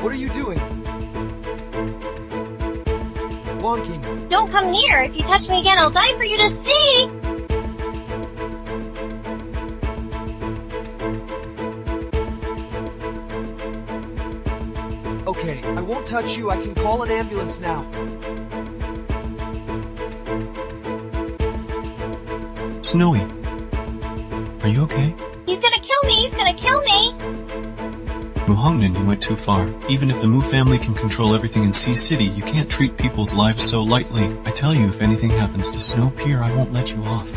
What are you doing? Wonking. Don't come near! If you touch me again, I'll die for you to see! Okay, I won't touch you. I can call an ambulance now. Snowy, are you okay? He's gonna kill me! He's gonna kill me! Muhongnan, you went too far. Even if the Mu family can control everything in Sea City, you can't treat people's lives so lightly. I tell you, if anything happens to Snow Pier, I won't let you off.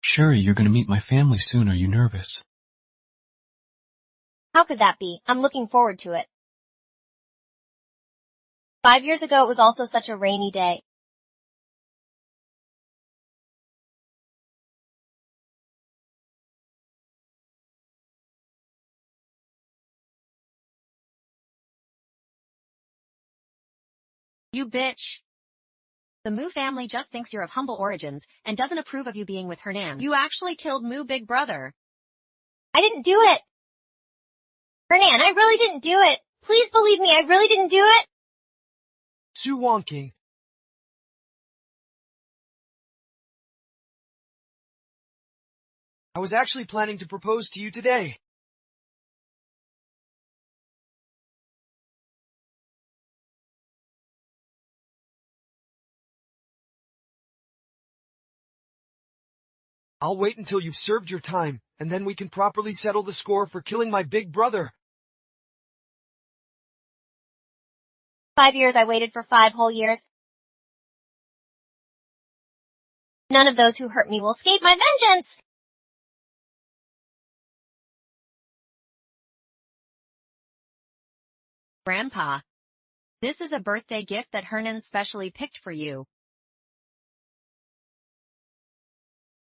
Shuri, you're gonna meet my family soon. Are you nervous? How could that be? I'm looking forward to it. 5 years ago it was also such a rainy day. You bitch. The Mu family just thinks you're of humble origins, and doesn't approve of you being with Hernan. You actually killed Mu big brother. I didn't do it! Hernan, I really didn't do it! Please believe me, I really didn't do it! Su Wonking. I was actually planning to propose to you today. I'll wait until you've served your time, and then we can properly settle the score for killing my big brother. 5 years I waited for 5 whole years. None of those who hurt me will escape my vengeance! Grandpa. This is a birthday gift that Hernan specially picked for you.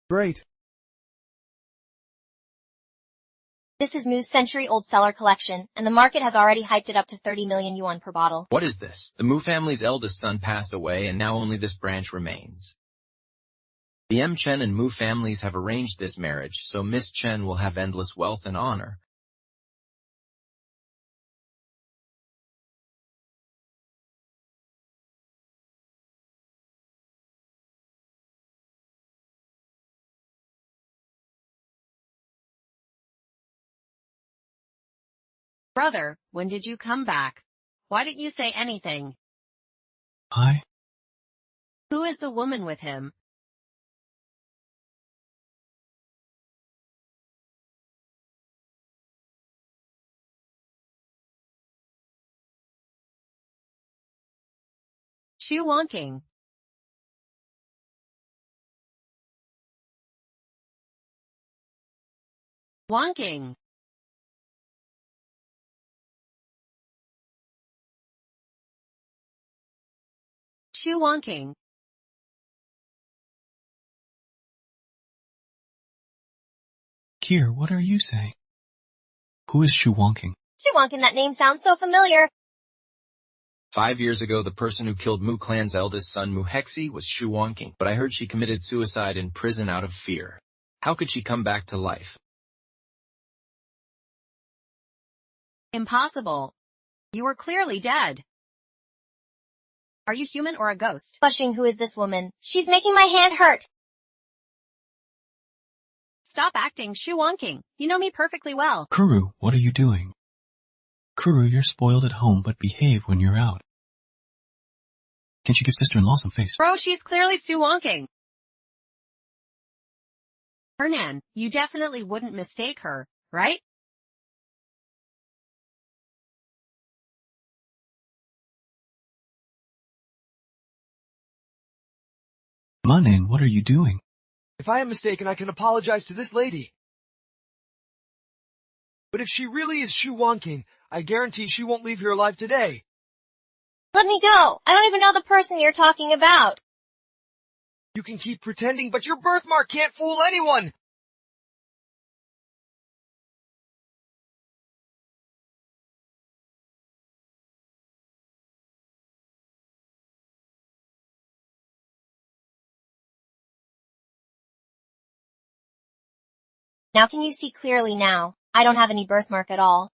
Great. This is Mu's century-old cellar collection, and the market has already hyped it up to 30 million yuan per bottle. What is this? The Mu family's eldest son passed away and now only this branch remains. The M. Chen and Mu families have arranged this marriage, so Miss Chen will have endless wealth and honor. Brother, when did you come back? Why didn't you say anything? Hi? Who is the woman with him? Shu Wonking. Wonking. Shu Wonking. Kier, what are you saying? Who is Shu Wonking? Shu Wonking, that name sounds so familiar. 5 years ago, the person who killed Mu clan's eldest son Mu Hexi was Shu Wonking, but I heard she committed suicide in prison out of fear. How could she come back to life? Impossible. You were clearly dead. Are you human or a ghost? Bushing, who is this woman? She's making my hand hurt. Stop acting, Shu Wonking. You know me perfectly well. Kuru, what are you doing? Kuru, you're spoiled at home, but behave when you're out. Can't you give sister-in-law some face? Bro, she's clearly Shu Wonking. Hernan, you definitely wouldn't mistake her, right? Munin, what are you doing? If I am mistaken, I can apologize to this lady. But if she really is Shu Wonking, I guarantee she won't leave here alive today. Let me go. I don't even know the person you're talking about. You can keep pretending, but your birthmark can't fool anyone! Now can you see clearly now? I don't have any birthmark at all.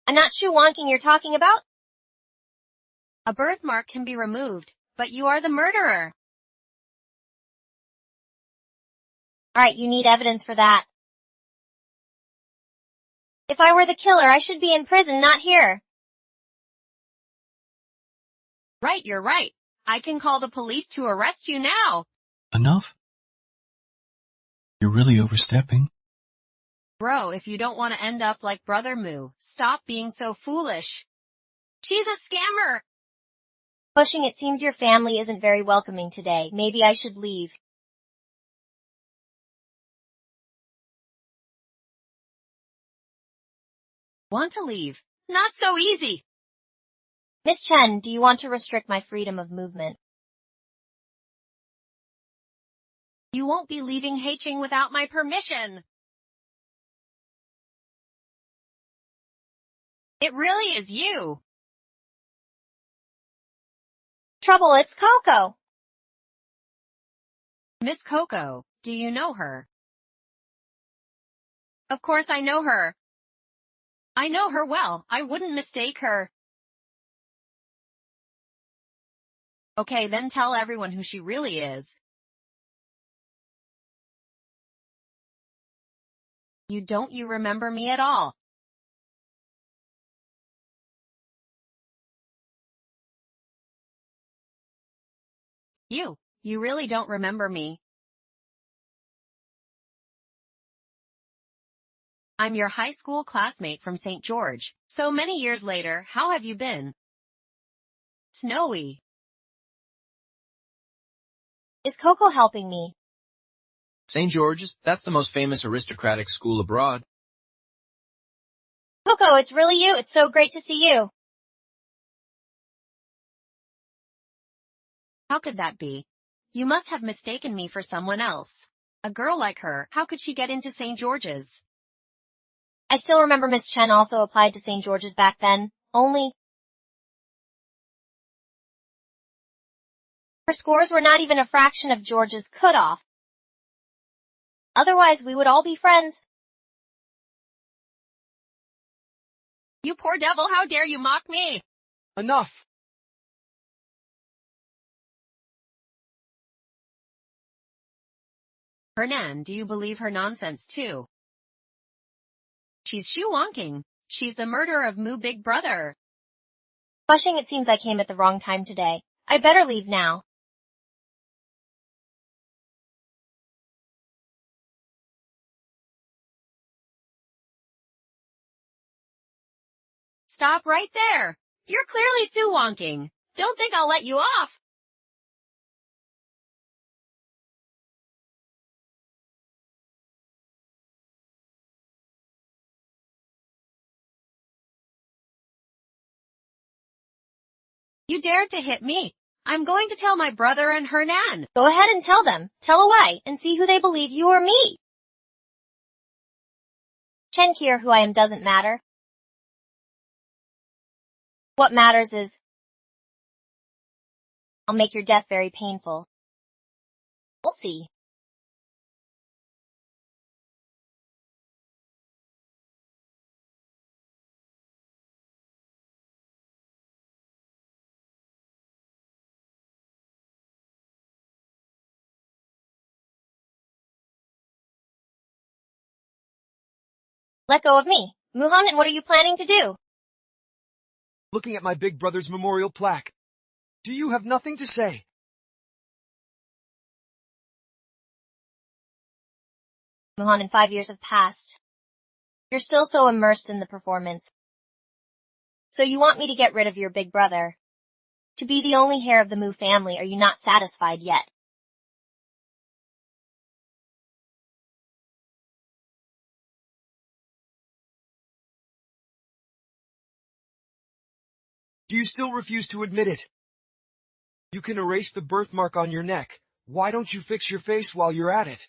I'm not sure wonking you're talking about. A birthmark can be removed, but you are the murderer. Alright, you need evidence for that. If I were the killer, I should be in prison, not here. Right, you're right. I can call the police to arrest you now. Enough? You're really overstepping. Bro, if you don't want to end up like Brother Moo, stop being so foolish. She's a scammer. Pushing, it seems your family isn't very welcoming today. Maybe I should leave. Want to leave? Not so easy. Miss Chen, do you want to restrict my freedom of movement? You won't be leaving Haiching without my permission. It really is you. Trouble, it's Coco. Miss Coco, do you know her? Of course I know her. I know her well, I wouldn't mistake her. Okay, then tell everyone who she really is. You remember me at all. You really don't remember me. I'm your high school classmate from St. George. So many years later, how have you been? Snowy. Is Coco helping me? St. George's, that's the most famous aristocratic school abroad. Coco, it's really you. It's so great to see you. How could that be? You must have mistaken me for someone else. A girl like her, how could she get into St. George's? I still remember Miss Chen also applied to St. George's back then, only her scores were not even a fraction of George's cutoff. Otherwise, we would all be friends. You poor devil, how dare you mock me? Enough! Hernan, do you believe her nonsense too? She's shoo-wonking. She's the murderer of Moo Big Brother. Bushing, it seems I came at the wrong time today. I better leave now. Stop right there. You're clearly soo-wonking. Don't think I'll let you off. You dared to hit me. I'm going to tell my brother and Hernan. Go ahead and tell them. Tell away, and see who they believe, you or me. Chen Kier, who I am, doesn't matter. What matters is, I'll make your death very painful. We'll see. Let go of me. Muhan, and what are you planning to do? Looking at my big brother's memorial plaque. Do you have nothing to say? Muhan, and 5 years have passed. You're still so immersed in the performance. So you want me to get rid of your big brother? To be the only heir of the Moo family, are you not satisfied yet? Do you still refuse to admit it? You can erase the birthmark on your neck. Why don't you fix your face while you're at it?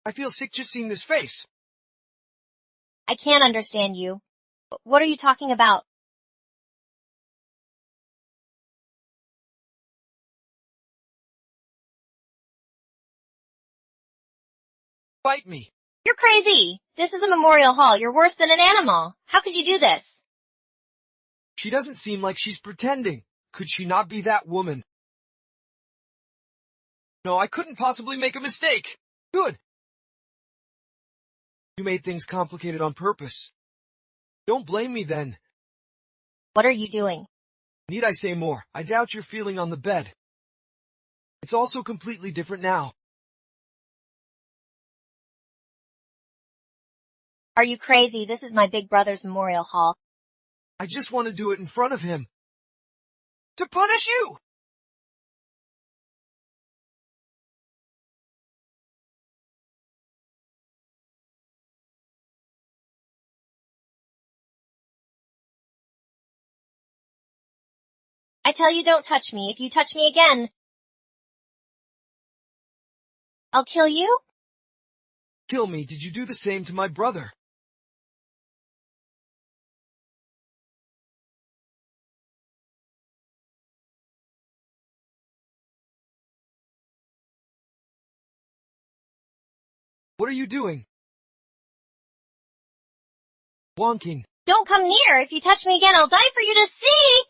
I feel sick just seeing this face. I can't understand you. What are you talking about? Bite me. You're crazy. This is a memorial hall. You're worse than an animal. How could you do this? She doesn't seem like she's pretending. Could she not be that woman? No, I couldn't possibly make a mistake. Good. You made things complicated on purpose. Don't blame me then. What are you doing? Need I say more? I doubt you're feeling on the bed. It's also completely different now. Are you crazy? This is my big brother's memorial hall. I just want to do it in front of him. To punish you! I tell you, don't touch me. If you touch me again, I'll kill you? Kill me. Did you do the same to my brother? What are you doing? Wonking. Don't come near. If you touch me again, I'll die for you to see.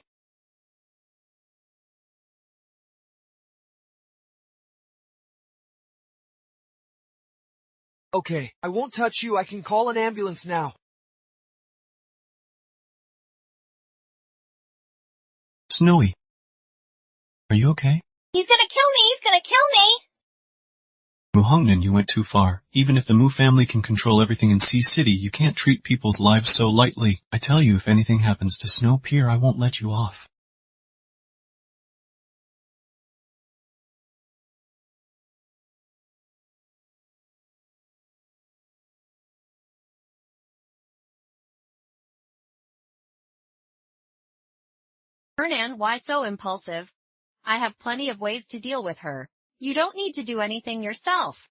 Okay, I won't touch you. I can call an ambulance now. Snowy. Are you okay? He's gonna kill me. He's gonna kill me. Muhongnan, you went too far. Even if the Mu family can control everything in Sea City, you can't treat people's lives so lightly. I tell you, if anything happens to Snow Pier, I won't let you off. Hernan, why so impulsive? I have plenty of ways to deal with her. You don't need to do anything yourself.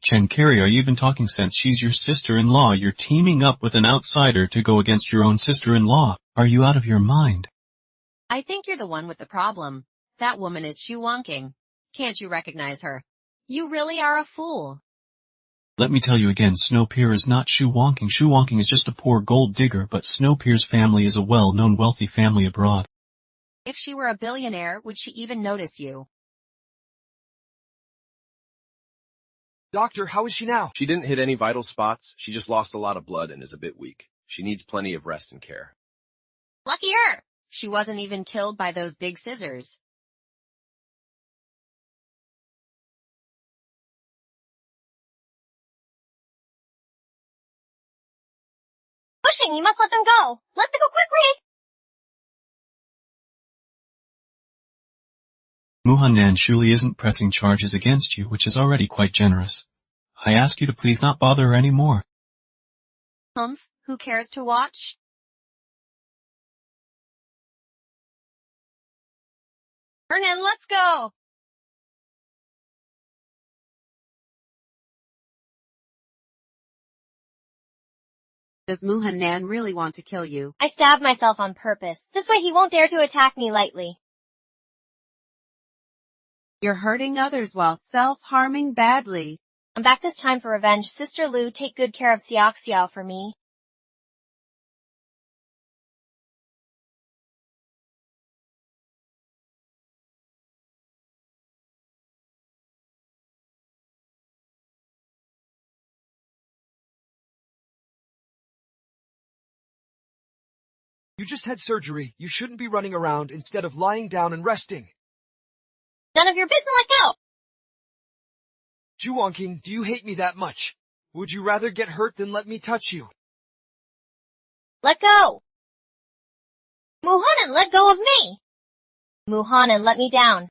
Chen Carey, are you even talking sense? She's your sister-in-law. You're teaming up with an outsider to go against your own sister-in-law. Are you out of your mind? I think you're the one with the problem. That woman is Shu-wonking. Can't you recognize her? You really are a fool. Let me tell you again, Snowpiercer is not Shu-wonking. Shu-wonking is just a poor gold digger, but Snowpiercer's family is a well-known wealthy family abroad. If she were a billionaire, would she even notice you? Doctor, how is she now? She didn't hit any vital spots. She just lost a lot of blood and is a bit weak. She needs plenty of rest and care. Lucky her! She wasn't even killed by those big scissors. Pushing, you must let them go. Let them go quickly. Muhannan surely isn't pressing charges against you, which is already quite generous. I ask you to please not bother her any more. Humph, who cares to watch? Hernan, let's go! Does Muhannan really want to kill you? I stabbed myself on purpose. This way he won't dare to attack me lightly. You're hurting others while self-harming badly. I'm back this time for revenge. Sister Lu, take good care of Xiao for me. You just had surgery. You shouldn't be running around instead of lying down and resting. None of your business, let go! Juwonking, do you hate me that much? Would you rather get hurt than let me touch you? Let go! Muhanan, let go of me! Muhanan, let me down.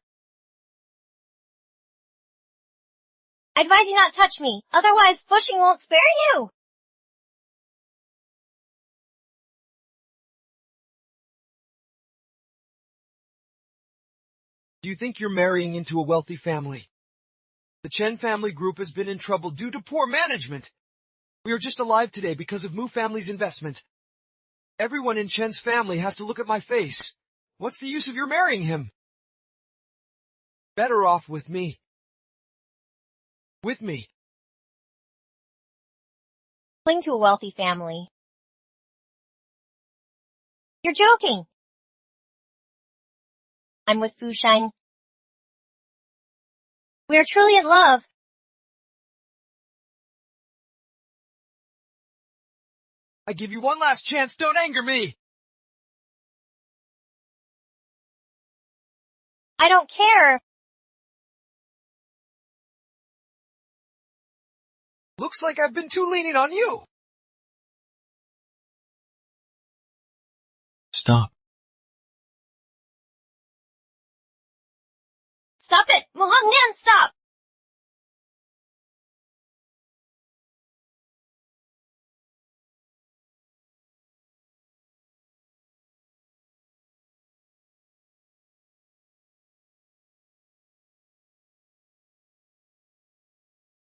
I advise you not touch me, otherwise Fushing won't spare you! Do you think you're marrying into a wealthy family? The Chen family group has been in trouble due to poor management. We are just alive today because of Mu family's investment. Everyone in Chen's family has to look at my face. What's the use of your marrying him? Better off with me. With me. Cling to a wealthy family. You're joking. I'm with Fu Shang. We are truly in love. I give you one last chance, don't anger me! I don't care. Looks like I've been too lenient on you. Stop. Stop it! Muhang Nan, stop!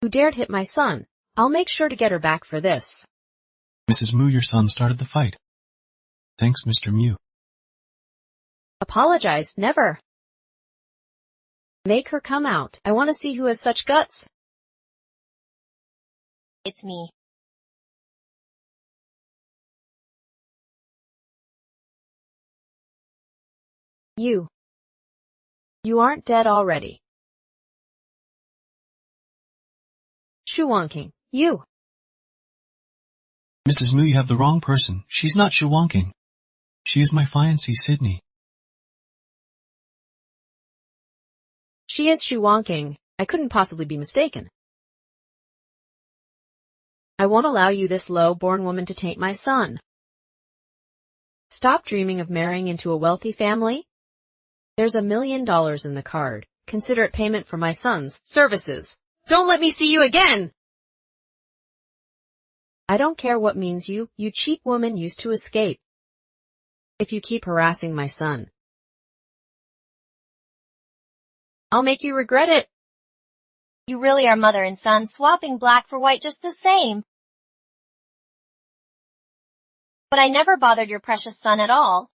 Who dared hit my son? I'll make sure to get her back for this. Mrs. Mu, your son started the fight. Thanks, Mr. Mu. Apologize, never. Make her come out. I want to see who has such guts. It's me. You. You aren't dead already. Shuwanking. You. Mrs. Mu, you have the wrong person. She's not Shuwanking. She is my fiancée, Sydney. She is Shuwanking. I couldn't possibly be mistaken. I won't allow you, this low-born woman, to taint my son. Stop dreaming of marrying into a wealthy family. There's $1 million in the card. Consider it payment for my son's services. Don't let me see you again! I don't care what means you cheap woman used to escape. If you keep harassing my son, I'll make you regret it. You really are mother and son, swapping black for white just the same. But I never bothered your precious son at all.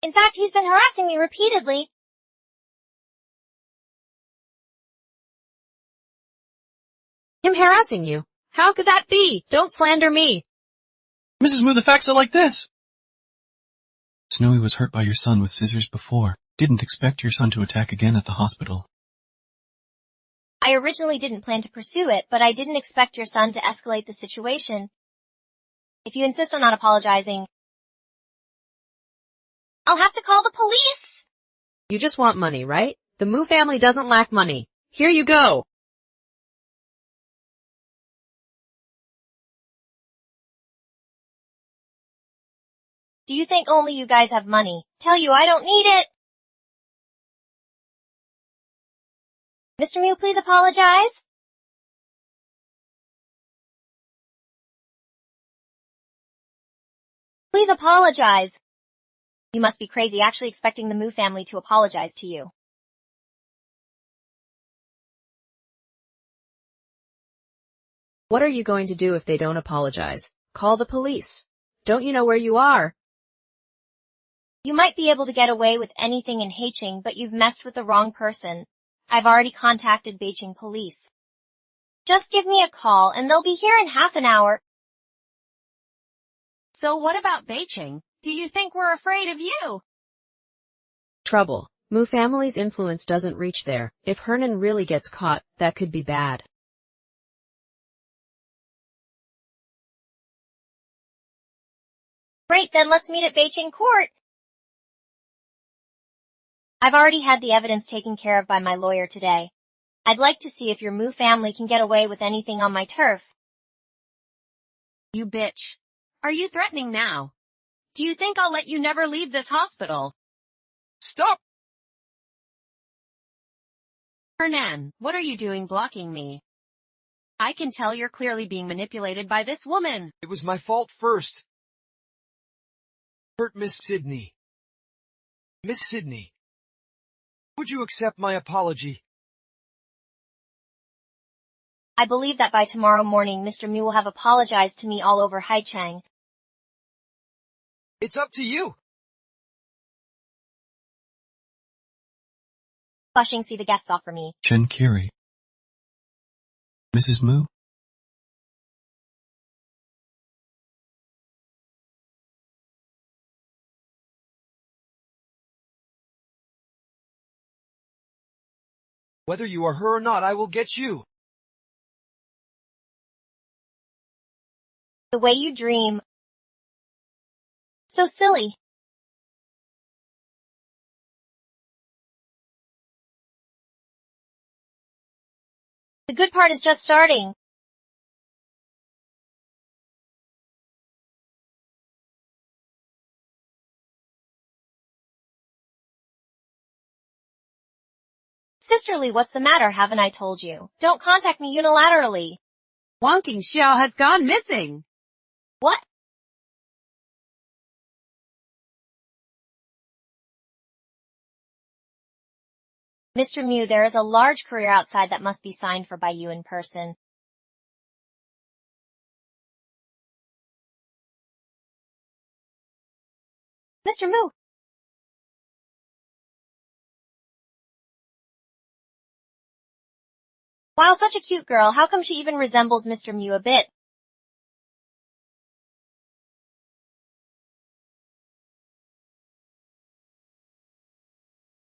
In fact, he's been harassing me repeatedly. Him harassing you? How could that be? Don't slander me. Mrs. Mu, the facts are like this. Snowy was hurt by your son with scissors before. Didn't expect your son to attack again at the hospital. I originally didn't plan to pursue it, but I didn't expect your son to escalate the situation. If you insist on not apologizing, I'll have to call the police! You just want money, right? The Mu family doesn't lack money. Here you go! Do you think only you guys have money? Tell you I don't need it! Mr. Mu, please apologize. Please apologize. You must be crazy actually expecting the Mu family to apologize to you. What are you going to do if they don't apologize? Call the police. Don't you know where you are? You might be able to get away with anything in Haicheng, but you've messed with the wrong person. I've already contacted Beijing police. Just give me a call and they'll be here in half an hour. So what about Beijing? Do you think we're afraid of you? Trouble. Mu family's influence doesn't reach there. If Hernan really gets caught, that could be bad. Great, then let's meet at Beijing court. I've already had the evidence taken care of by my lawyer today. I'd like to see if your Mu family can get away with anything on my turf. You bitch. Are you threatening now? Do you think I'll let you never leave this hospital? Stop! Hernan, what are you doing blocking me? I can tell you're clearly being manipulated by this woman. It was my fault first. Hurt Miss Sydney. Miss Sydney. Would you accept my apology? I believe that by tomorrow morning Mr. Mu will have apologized to me all over Haichang. It's up to you. Bushing, see the guests off for me. Chen Kiri. Mrs. Mu? Whether you are her or not, I will get you. The way you dream. So silly. The good part is just starting. Sisterly, what's the matter? Haven't I told you? Don't contact me unilaterally. Wonking Xiao has gone missing. What? Mr. Mu, there is a large career outside that must be signed for by you in person. Mr. Mu! Wow, such a cute girl. How come she even resembles Mr. Mu a bit?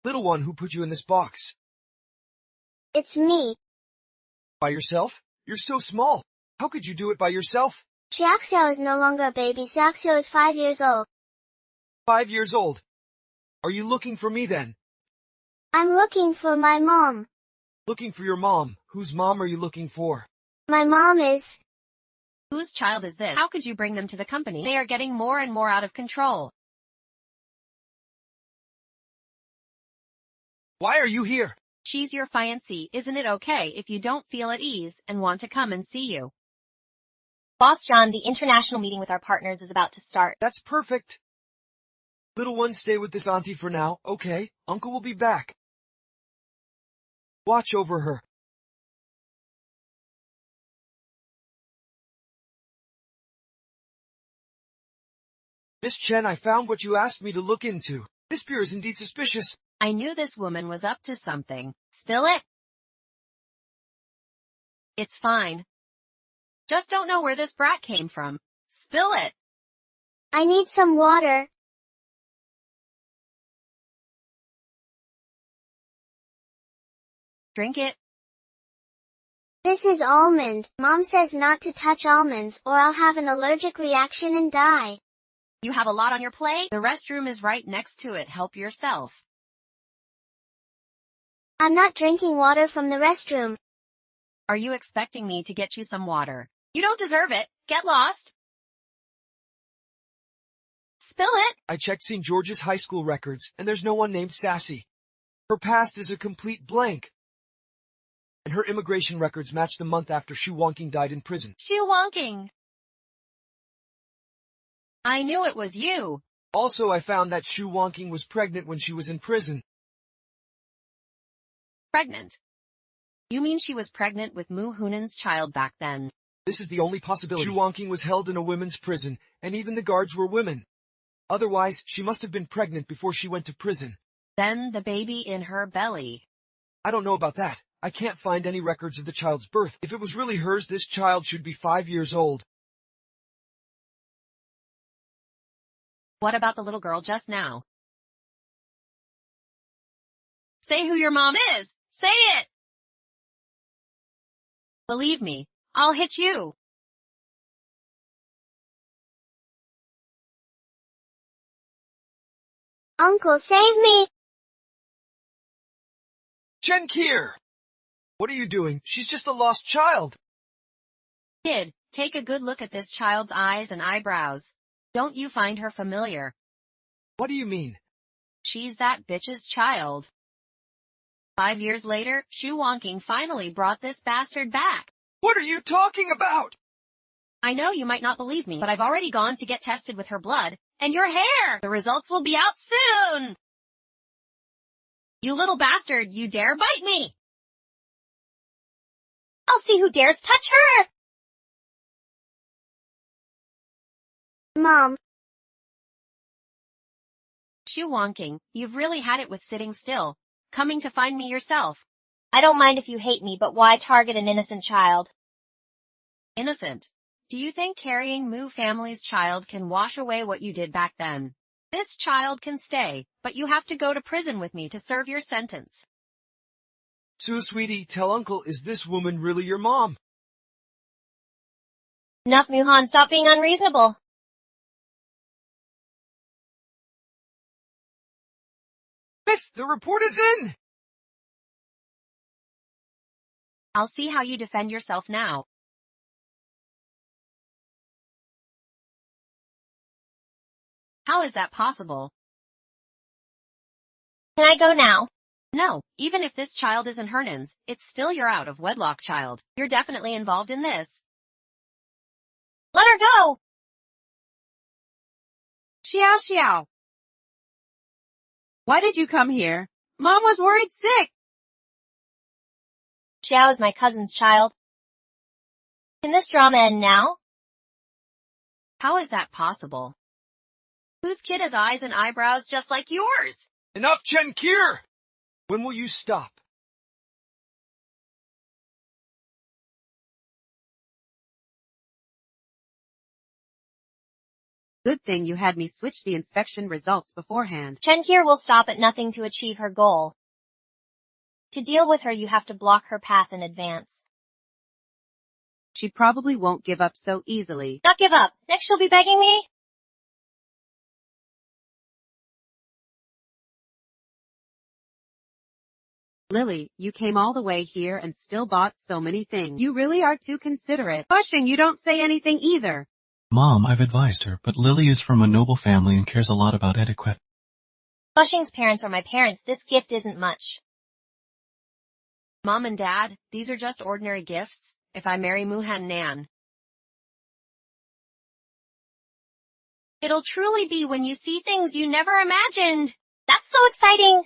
Little one, who put you in this box? It's me. By yourself? You're so small. How could you do it by yourself? Xiaoxiao is no longer a baby. Xiaoxiao is 5 years old. 5 years old. Are you looking for me then? I'm looking for my mom. Looking for your mom. Whose mom are you looking for? My mom is... Whose child is this? How could you bring them to the company? They are getting more and more out of control. Why are you here? She's your fiancée. Isn't it okay if you don't feel at ease and want to come and see you? Boss John, the international meeting with our partners is about to start. That's perfect. Little one, stay with this auntie for now, okay? Uncle will be back. Watch over her. Miss Chen, I found what you asked me to look into. This beer is indeed suspicious. I knew this woman was up to something. Spill it? It's fine. Just don't know where this brat came from. Spill it. I need some water. Drink it. This is almond. Mom says not to touch almonds or I'll have an allergic reaction and die. You have a lot on your plate? The restroom is right next to it. Help yourself. I'm not drinking water from the restroom. Are you expecting me to get you some water? You don't deserve it. Get lost. Spill it. I checked St. George's high school records, and there's no one named Sassy. Her past is a complete blank. And her immigration records match the month after Shu Wonking died in prison. Shu Wonking. I knew it was you. Also, I found that Shu Wonking was pregnant when she was in prison. Pregnant? You mean she was pregnant with Mu Hunan's child back then? This is the only possibility. Shu Wonking was held in a women's prison, and even the guards were women. Otherwise, she must have been pregnant before she went to prison. Then the baby in her belly. I don't know about that. I can't find any records of the child's birth. If it was really hers, this child should be 5 years old. What about the little girl just now? Say who your mom is! Say it! Believe me, I'll hit you. Uncle, save me! Chen Kier! What are you doing? She's just a lost child. Kid, take a good look at this child's eyes and eyebrows. Don't you find her familiar? What do you mean? She's that bitch's child. 5 years later, Shu Wonking finally brought this bastard back. What are you talking about? I know you might not believe me, but I've already gone to get tested with her blood, and your hair! The results will be out soon! You little bastard, you dare bite me! I'll see who dares touch her! Mom. Shoo-wonking, you've really had it with sitting still. Coming to find me yourself. I don't mind if you hate me, but why target an innocent child? Innocent? Do you think carrying Moo family's child can wash away what you did back then? This child can stay, but you have to go to prison with me to serve your sentence. So, sweetie, tell Uncle, is this woman really your mom? Enough, Muhan, stop being unreasonable. Miss, the report is in! I'll see how you defend yourself now. How is that possible? Can I go now? No, even if this child isn't Hernan's, it's still your out-of-wedlock child. You're definitely involved in this. Let her go! Xiao Xiao. Why did you come here? Mom was worried sick. Xiao is my cousin's child. Can this drama end now? How is that possible? Whose kid has eyes and eyebrows just like yours? Enough, Chen Kier! When will you stop? Good thing you had me switch the inspection results beforehand. Chen Kier will stop at nothing to achieve her goal. To deal with her, you have to block her path in advance. She probably won't give up so easily. Not give up. Next she'll be begging me? Lily, you came all the way here and still bought so many things. You really are too considerate. Pushing, you don't say anything either. Mom, I've advised her, but Lily is from a noble family and cares a lot about etiquette. Bushing's parents are my parents. This gift isn't much. Mom and Dad, these are just ordinary gifts, if I marry Muhan Nan. It'll truly be when you see things you never imagined. That's so exciting!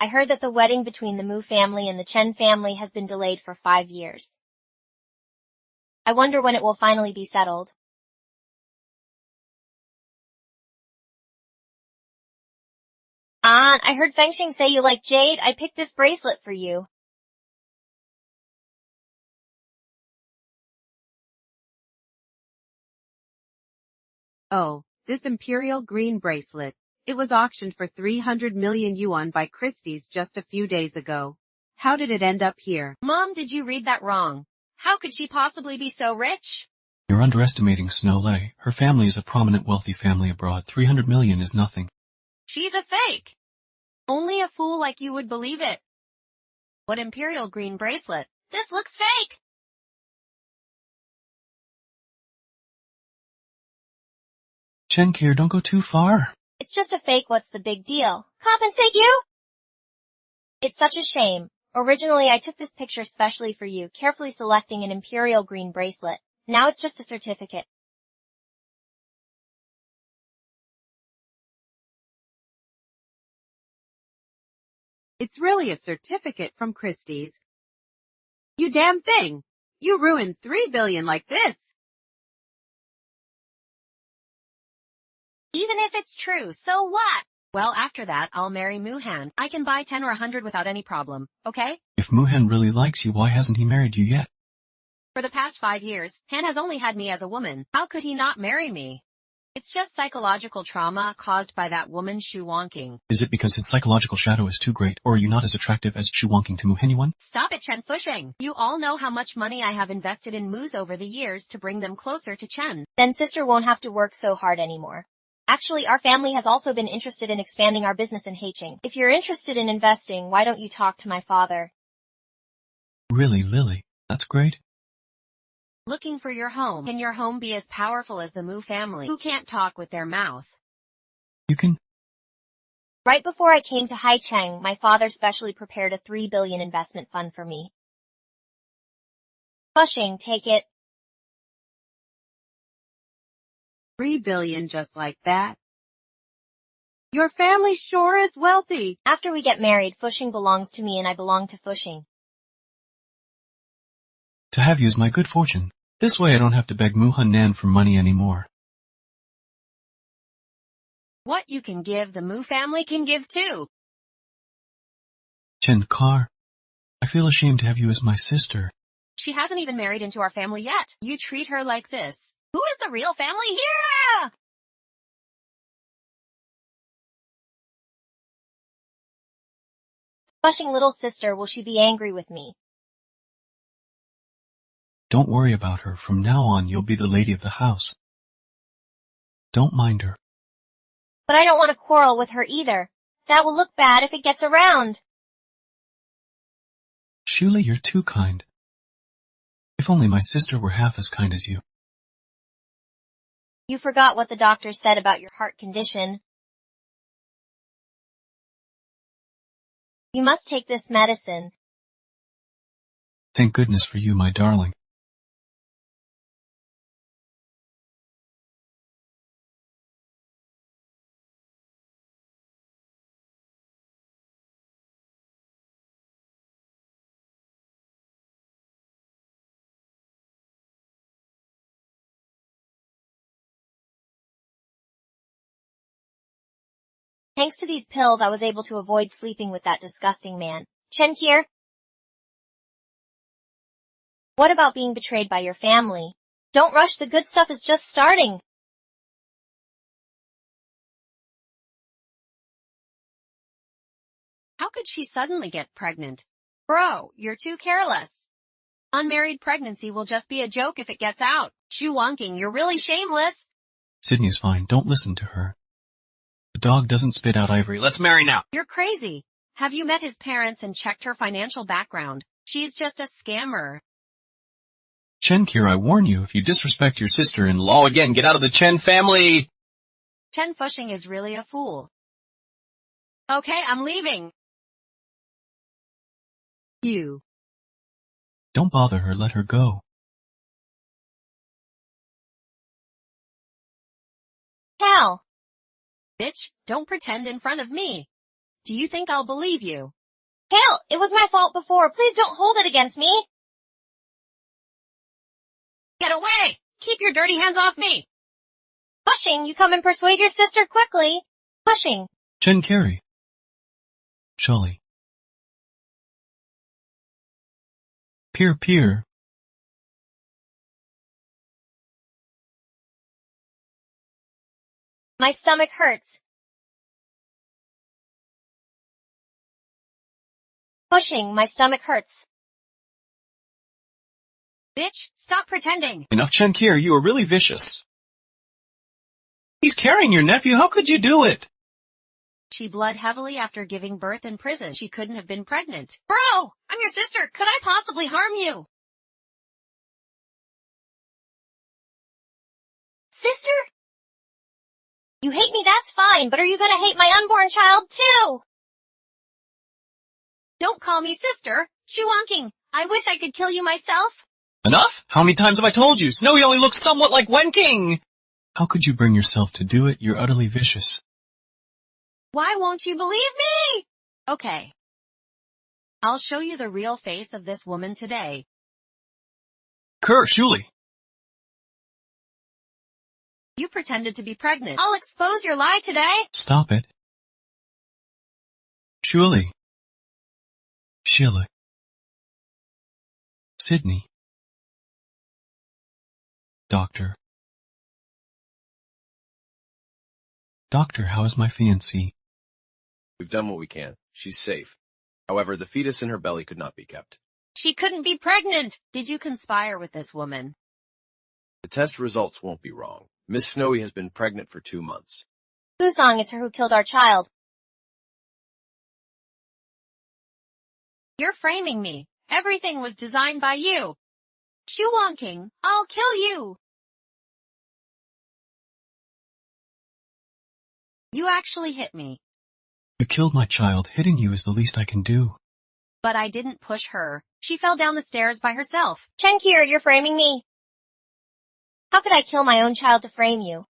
I heard that the wedding between the Mu family and the Chen family has been delayed for 5 years. I wonder when it will finally be settled. Aunt, I heard Fengxing say you like jade. I picked this bracelet for you. Oh, this imperial green bracelet. It was auctioned for 300 million yuan by Christie's just a few days ago. How did it end up here? Mom, did you read that wrong? How could she possibly be so rich? You're underestimating Snow Lei. Her family is a prominent wealthy family abroad. 300 million is nothing. She's a fake. Only a fool like you would believe it. What imperial green bracelet? This looks fake! Chen Kier, don't go too far. It's just a fake. What's the big deal? Compensate you? It's such a shame. Originally I took this picture specially for you, carefully selecting an imperial green bracelet. Now it's just a certificate. It's really a certificate from Christie's. You damn thing! You ruined 3 billion like this! Even if it's true, so what? Well, after that, I'll marry Muhan. I can buy 10 or 100 without any problem, okay? If Muhan really likes you, why hasn't he married you yet? For the past 5 years, Han has only had me as a woman. How could he not marry me? It's just psychological trauma caused by that woman shoo-wonking. Is it because his psychological shadow is too great, or are you not as attractive as shoo-wonking to Muhan Yuan? Stop it, Chen Fushing. You all know how much money I have invested in Moos over the years to bring them closer to Chen's. Then sister won't have to work so hard anymore. Actually, our family has also been interested in expanding our business in Haicheng. If you're interested in investing, why don't you talk to my father? Really, Lily? That's great. Looking for your home. Can your home be as powerful as the Mu family, who can't talk with their mouth? You can. Right before I came to Haicheng, my father specially prepared a 3 billion investment fund for me. Fushing, take it. 3 billion just like that? Your family sure is wealthy. After we get married, Fushing belongs to me and I belong to Fushing. To have you is my good fortune. This way I don't have to beg Muhan Nan for money anymore. What you can give, the Mu family can give too. Chen Kar, I feel ashamed to have you as my sister. She hasn't even married into our family yet. You treat her like this. Who is the real family here? Fushing little sister, will she be angry with me? Don't worry about her. From now on, you'll be the lady of the house. Don't mind her. But I don't want to quarrel with her either. That will look bad if it gets around. Shuli, you're too kind. If only my sister were half as kind as you. You forgot what the doctor said about your heart condition. You must take this medicine. Thank goodness for you, my darling. Thanks to these pills, I was able to avoid sleeping with that disgusting man. Chenkir? What about being betrayed by your family? Don't rush, the good stuff is just starting. How could she suddenly get pregnant? Bro, you're too careless. Unmarried pregnancy will just be a joke if it gets out. Wonking, you're really shameless. Sydney's fine. Don't listen to her. The dog doesn't spit out ivory. Let's marry now. You're crazy. Have you met his parents and checked her financial background? She's just a scammer. Chenkir, I warn you, if you disrespect your sister-in-law again, get out of the Chen family. Chen Fushing is really a fool. Okay, I'm leaving. You. Don't bother her, let her go. Hal. Bitch, don't pretend in front of me. Do you think I'll believe you? Hal, it was my fault before. Please don't hold it against me. Get away! Keep your dirty hands off me! Fushing, you come and persuade your sister quickly. Fushing. Chenkiri. Shuli. Peer. My stomach hurts. Fushing, my stomach hurts. Bitch, stop pretending. Enough, Chenkir, you are really vicious. He's carrying your nephew, how could you do it? She bled heavily after giving birth in prison. She couldn't have been pregnant. Bro, I'm your sister. Could I possibly harm you? Sister? You hate me, that's fine, but are you gonna hate my unborn child too? Don't call me sister. Wonking, I wish I could kill you myself. Enough? How many times have I told you? Snowy only looks somewhat like Wenking! How could you bring yourself to do it? You're utterly vicious. Why won't you believe me? Okay. I'll show you the real face of this woman today. Shuli. You pretended to be pregnant. I'll expose your lie today. Stop it. Shuli. Sheila. Sydney. Doctor. Doctor, how is my fiancée? We've done what we can. She's safe. However, the fetus in her belly could not be kept. She couldn't be pregnant. Did you conspire with this woman? The test results won't be wrong. Miss Snowy has been pregnant for 2 months. Fusang, it's her who killed our child. You're framing me. Everything was designed by you. Wonking, I'll kill you. You actually hit me. You killed my child. Hitting you is the least I can do. But I didn't push her. She fell down the stairs by herself. Chenkir, you're framing me. How could I kill my own child to frame you?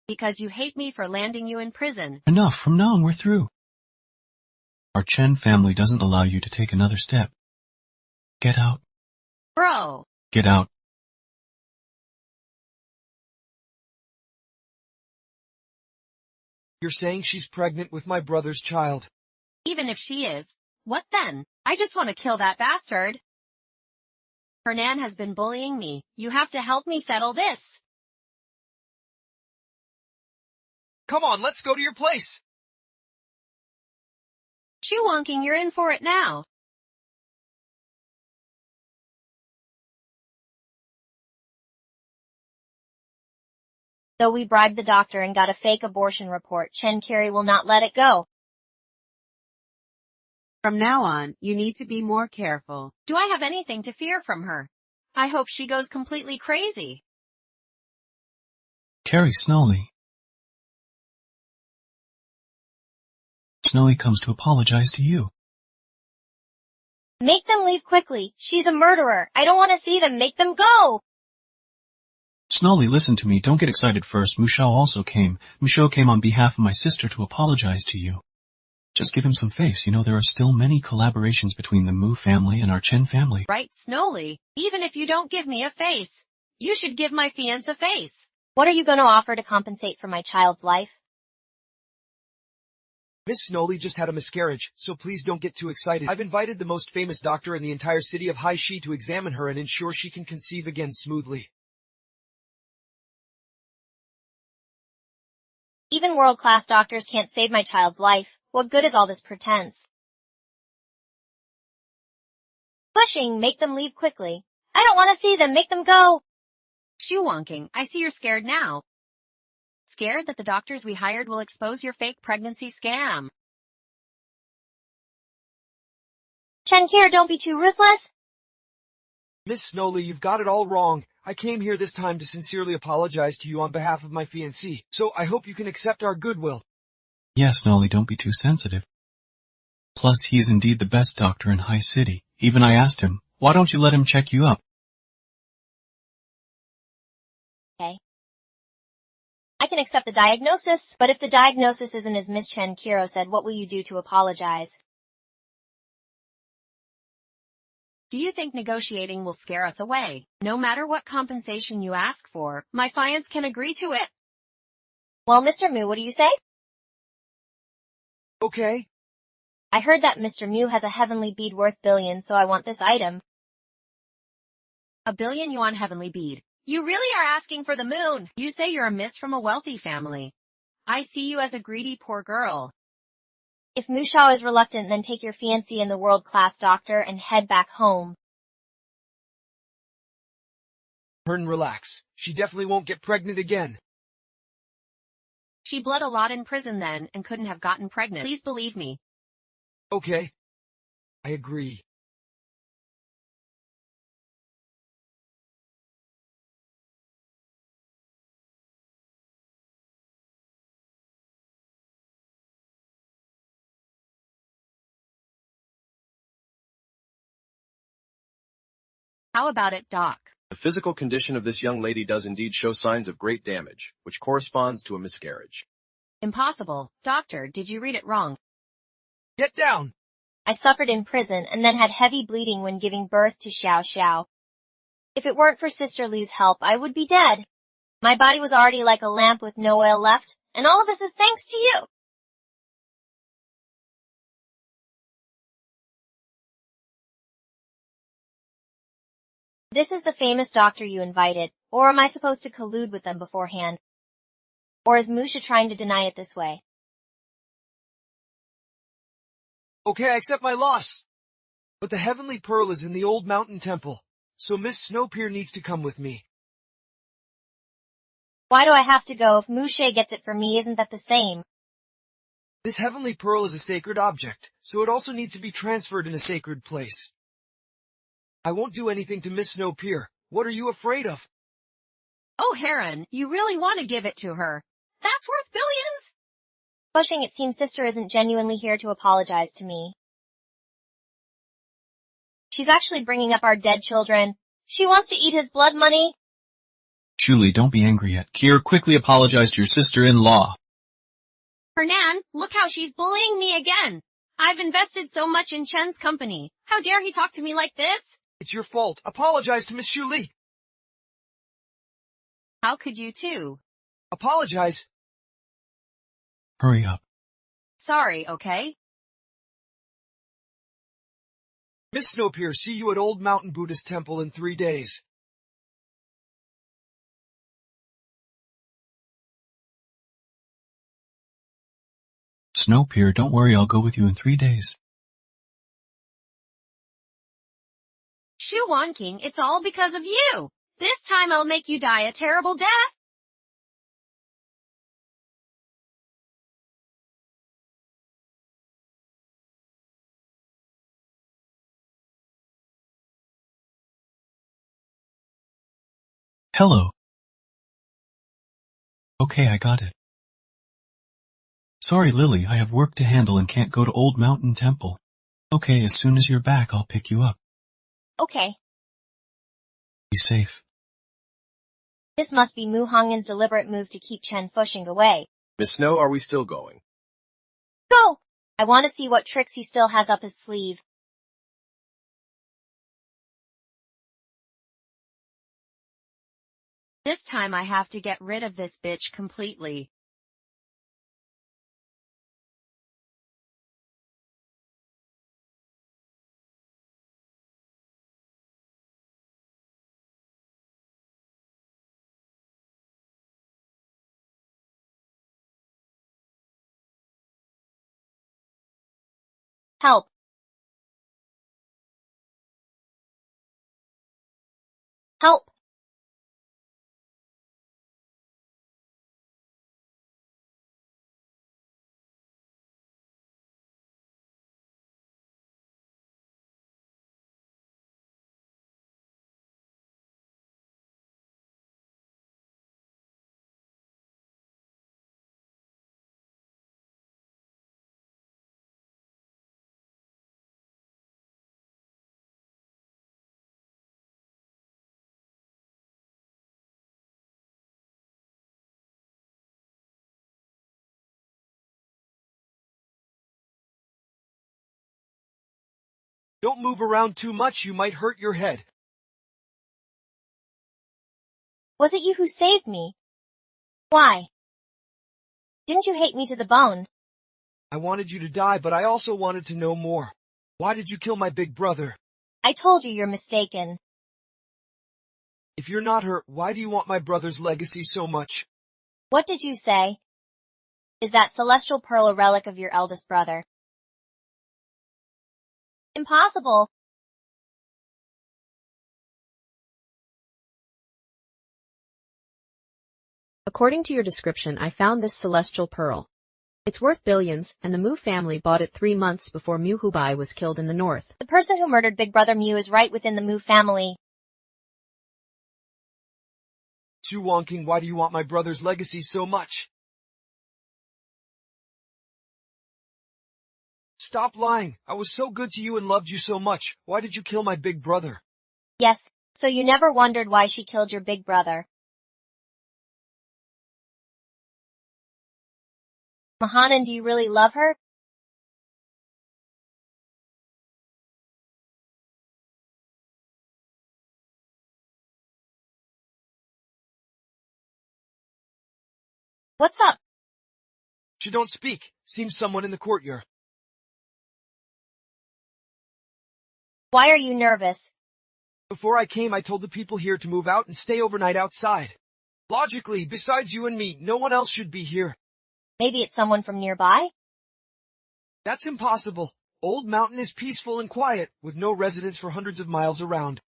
Because you hate me for landing you in prison. Enough, from now on we're through. Our Chen family doesn't allow you to take another step. Get out. Bro. Get out. You're saying she's pregnant with my brother's child. Even if she is, what then? I just want to kill that bastard. Hernan has been bullying me. You have to help me settle this. Come on, let's go to your place. Shoewonking, you're in for it now. Though we bribed the doctor and got a fake abortion report, Chen Kiri will not let it go. From now on, you need to be more careful. Do I have anything to fear from her? I hope she goes completely crazy. Carrie Snowley. Snowley comes to apologize to you. Make them leave quickly. She's a murderer. I don't want to see them. Make them go! Snowley, listen to me. Don't get excited first. Mushao also came. Mushao came on behalf of my sister to apologize to you. Just give him some face. You know, there are still many collaborations between the Mu family and our Chen family. Right, Snowley. Even if you don't give me a face, you should give my fiancé a face. What are you going to offer to compensate for my child's life? Miss Snowley just had a miscarriage, so please don't get too excited. I've invited the most famous doctor in the entire city of Haishi to examine her and ensure she can conceive again smoothly. Even world-class doctors can't save my child's life. What good is all this pretense? Pushing, make them leave quickly. I don't want to see them, make them go! Shoewonking, I see you're scared now. Scared that the doctors we hired will expose your fake pregnancy scam. Chen Kiri, don't be too ruthless. Miss Snowley, you've got it all wrong. I came here this time to sincerely apologize to you on behalf of my fiancé, so I hope you can accept our goodwill. Yes, Snowley, don't be too sensitive. Plus, he is indeed the best doctor in High City. Even I asked him, why don't you let him check you up? Okay. I can accept the diagnosis, but if the diagnosis isn't as Miss Chen Kiri said, what will you do to apologize? Do you think negotiating will scare us away? No matter what compensation you ask for, my fiancé can agree to it. Well, Mr. Mu, what do you say? Okay. I heard that Mr. Mu has a heavenly bead worth billions, so I want this item. A billion yuan heavenly bead. You really are asking for the moon. You say you're a miss from a wealthy family. I see you as a greedy poor girl. If Mushao is reluctant, then take your fiancé and the world-class doctor and head back home. Hern, relax. She definitely won't get pregnant again. She bled a lot in prison then and couldn't have gotten pregnant. Please believe me. Okay. I agree. How about it, Doc? The physical condition of this young lady does indeed show signs of great damage, which corresponds to a miscarriage. Impossible. Doctor, did you read it wrong? Get down! I suffered in prison and then had heavy bleeding when giving birth to Xiao Xiao. If it weren't for Sister Liu's help, I would be dead. My body was already like a lamp with no oil left, and all of this is thanks to you. This is the famous doctor you invited, or am I supposed to collude with them beforehand? Or is Musha trying to deny it this way? Okay, I accept my loss. But the heavenly pearl is in the old mountain temple, so Miss Snowpiercer needs to come with me. Why do I have to go? If Musha gets it for me, isn't that the same? This heavenly pearl is a sacred object, so it also needs to be transferred in a sacred place. I won't do anything to Miss Snowpiercer. What are you afraid of? Oh, Heron, you really want to give it to her. That's worth billions? Pushing, it seems Sister isn't genuinely here to apologize to me. She's actually bringing up our dead children. She wants to eat his blood money. Julie, don't be angry yet. Kier, quickly apologize to your sister-in-law. Hernan, look how she's bullying me again. I've invested so much in Chen's company. How dare he talk to me like this? It's your fault. Apologize to Miss Julie. How could you too? Apologize. Hurry up. Sorry, okay? Miss Snowpiercer, see you at Old Mountain Buddhist Temple in 3 days. Snowpiercer, don't worry, I'll go with you in 3 days. Shu Wan King, it's all because of you. This time I'll make you die a terrible death. Hello. Okay, I got it. Sorry, Lily, I have work to handle and can't go to Old Mountain Temple. Okay, as soon as you're back, I'll pick you up. Okay. Be safe. This must be Mu Hongyan's deliberate move to keep Chen pushing away. Miss Snow, are we still going? Go! I want to see what tricks he still has up his sleeve. This time I have to get rid of this bitch completely. Help. Help. Don't move around too much, you might hurt your head. Was it you who saved me? Why? Didn't you hate me to the bone? I wanted you to die, but I also wanted to know more. Why did you kill my big brother? I told you you're mistaken. If you're not her, why do you want my brother's legacy so much? What did you say? Is that celestial pearl a relic of your eldest brother? Impossible. According to your description, I found this celestial pearl. It's worth billions, and the Mu family bought it 3 months before Mu Hubai was killed in the north. The person who murdered Big Brother Mu is right within the Mu family. Shu Wonking, why do you want my brother's legacy so much? Stop lying. I was so good to you and loved you so much. Why did you kill my big brother? Yes, so you never wondered why she killed your big brother. Mahanan, do you really love her? What's up? She don't speak. Seems someone in the courtyard. Why are you nervous? Before I came, I told the people here to move out and stay overnight outside. Logically, besides you and me, no one else should be here. Maybe it's someone from nearby? That's impossible. Old Mountain is peaceful and quiet, with no residents for hundreds of miles around.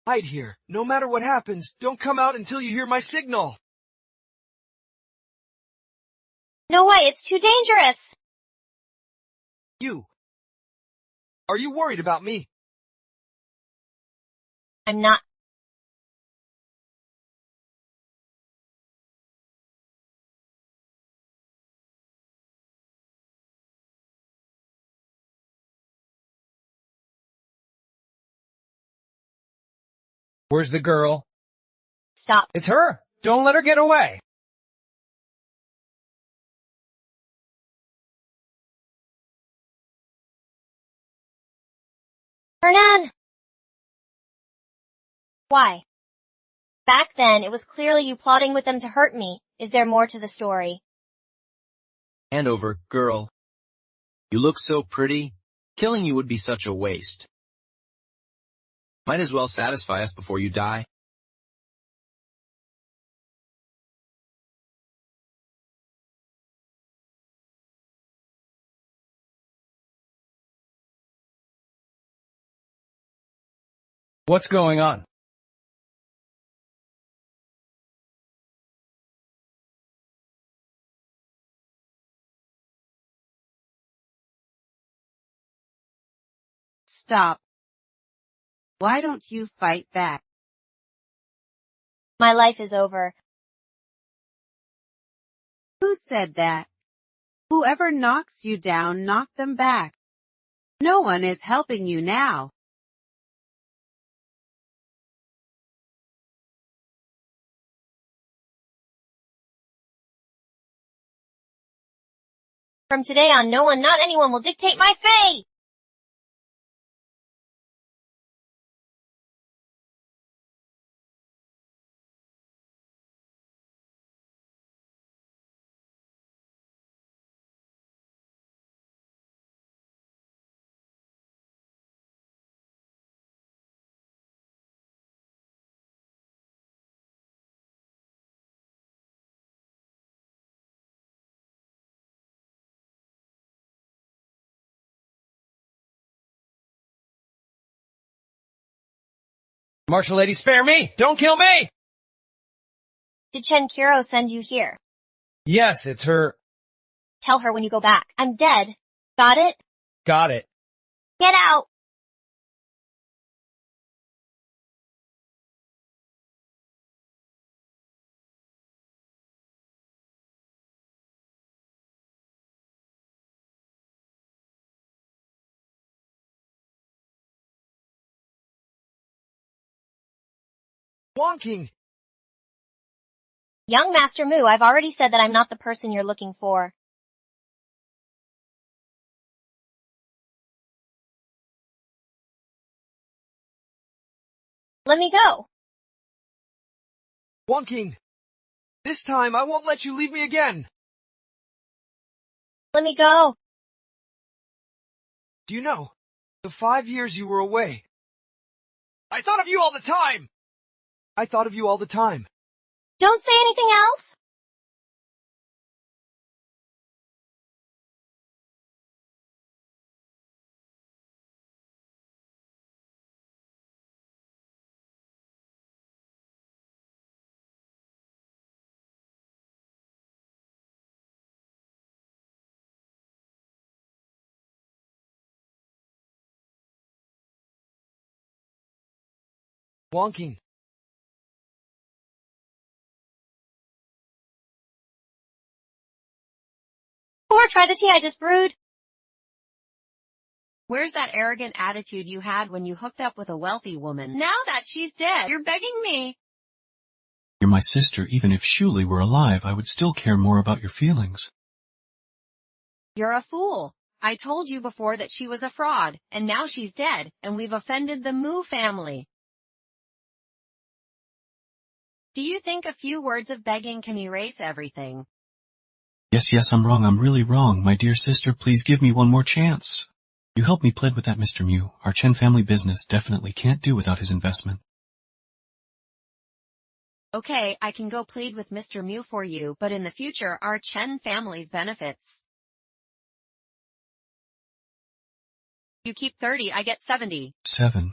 Hide here. No matter what happens, don't come out until you hear my signal. No way, it's too dangerous! You. Are you worried about me? I'm not. Where's the girl? Stop. It's her. Don't let her get away. Hernan! Why? Back then, it was clearly you plotting with them to hurt me. Is there more to the story? Hand over, girl. You look so pretty. Killing you would be such a waste. Might as well satisfy us before you die. What's going on? Stop. Why don't you fight back? My life is over. Who said that? Whoever knocks you down, knock them back. No one is helping you now. From today on, no one, not anyone, will dictate my fate! Marshal lady, spare me! Don't kill me! Did Chen Kuro send you here? Yes, it's her. Tell her when you go back. I'm dead. Got it? Got it. Get out! Wonking! Young Master Mu, I've already said that I'm not the person you're looking for. Let me go. Wonking! This time I won't let you leave me again! Let me go. Do you know, the 5 years you were away, I thought of you all the time! I thought of you all the time. Don't say anything else. Wonking. Or try the tea I just brewed. Where's that arrogant attitude you had when you hooked up with a wealthy woman? Now that she's dead, you're begging me. You're my sister. Even if Shuli were alive, I would still care more about your feelings. You're a fool. I told you before that she was a fraud, and now she's dead, and we've offended the Mu family. Do you think a few words of begging can erase everything? Yes, I'm wrong. I'm really wrong. My dear sister, please give me one more chance. You helped me plead with that Mr. Mu. Our Chen family business definitely can't do without his investment. Okay, I can go plead with Mr. Mu for you, but in the future our Chen family's benefits. You keep 30, I get 70. 7.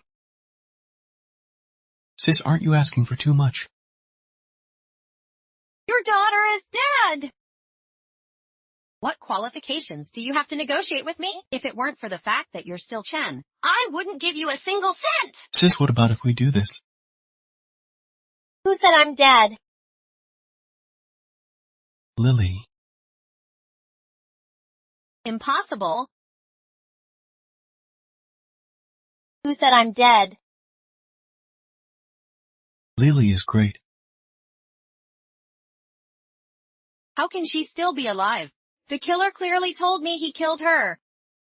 Sis, aren't you asking for too much? Your daughter is dead! What qualifications do you have to negotiate with me? If it weren't for the fact that you're still Chen, I wouldn't give you a single cent! Sis, what about if we do this? Who said I'm dead? Lily. Impossible. Who said I'm dead? Lily is great. How can she still be alive? The killer clearly told me he killed her.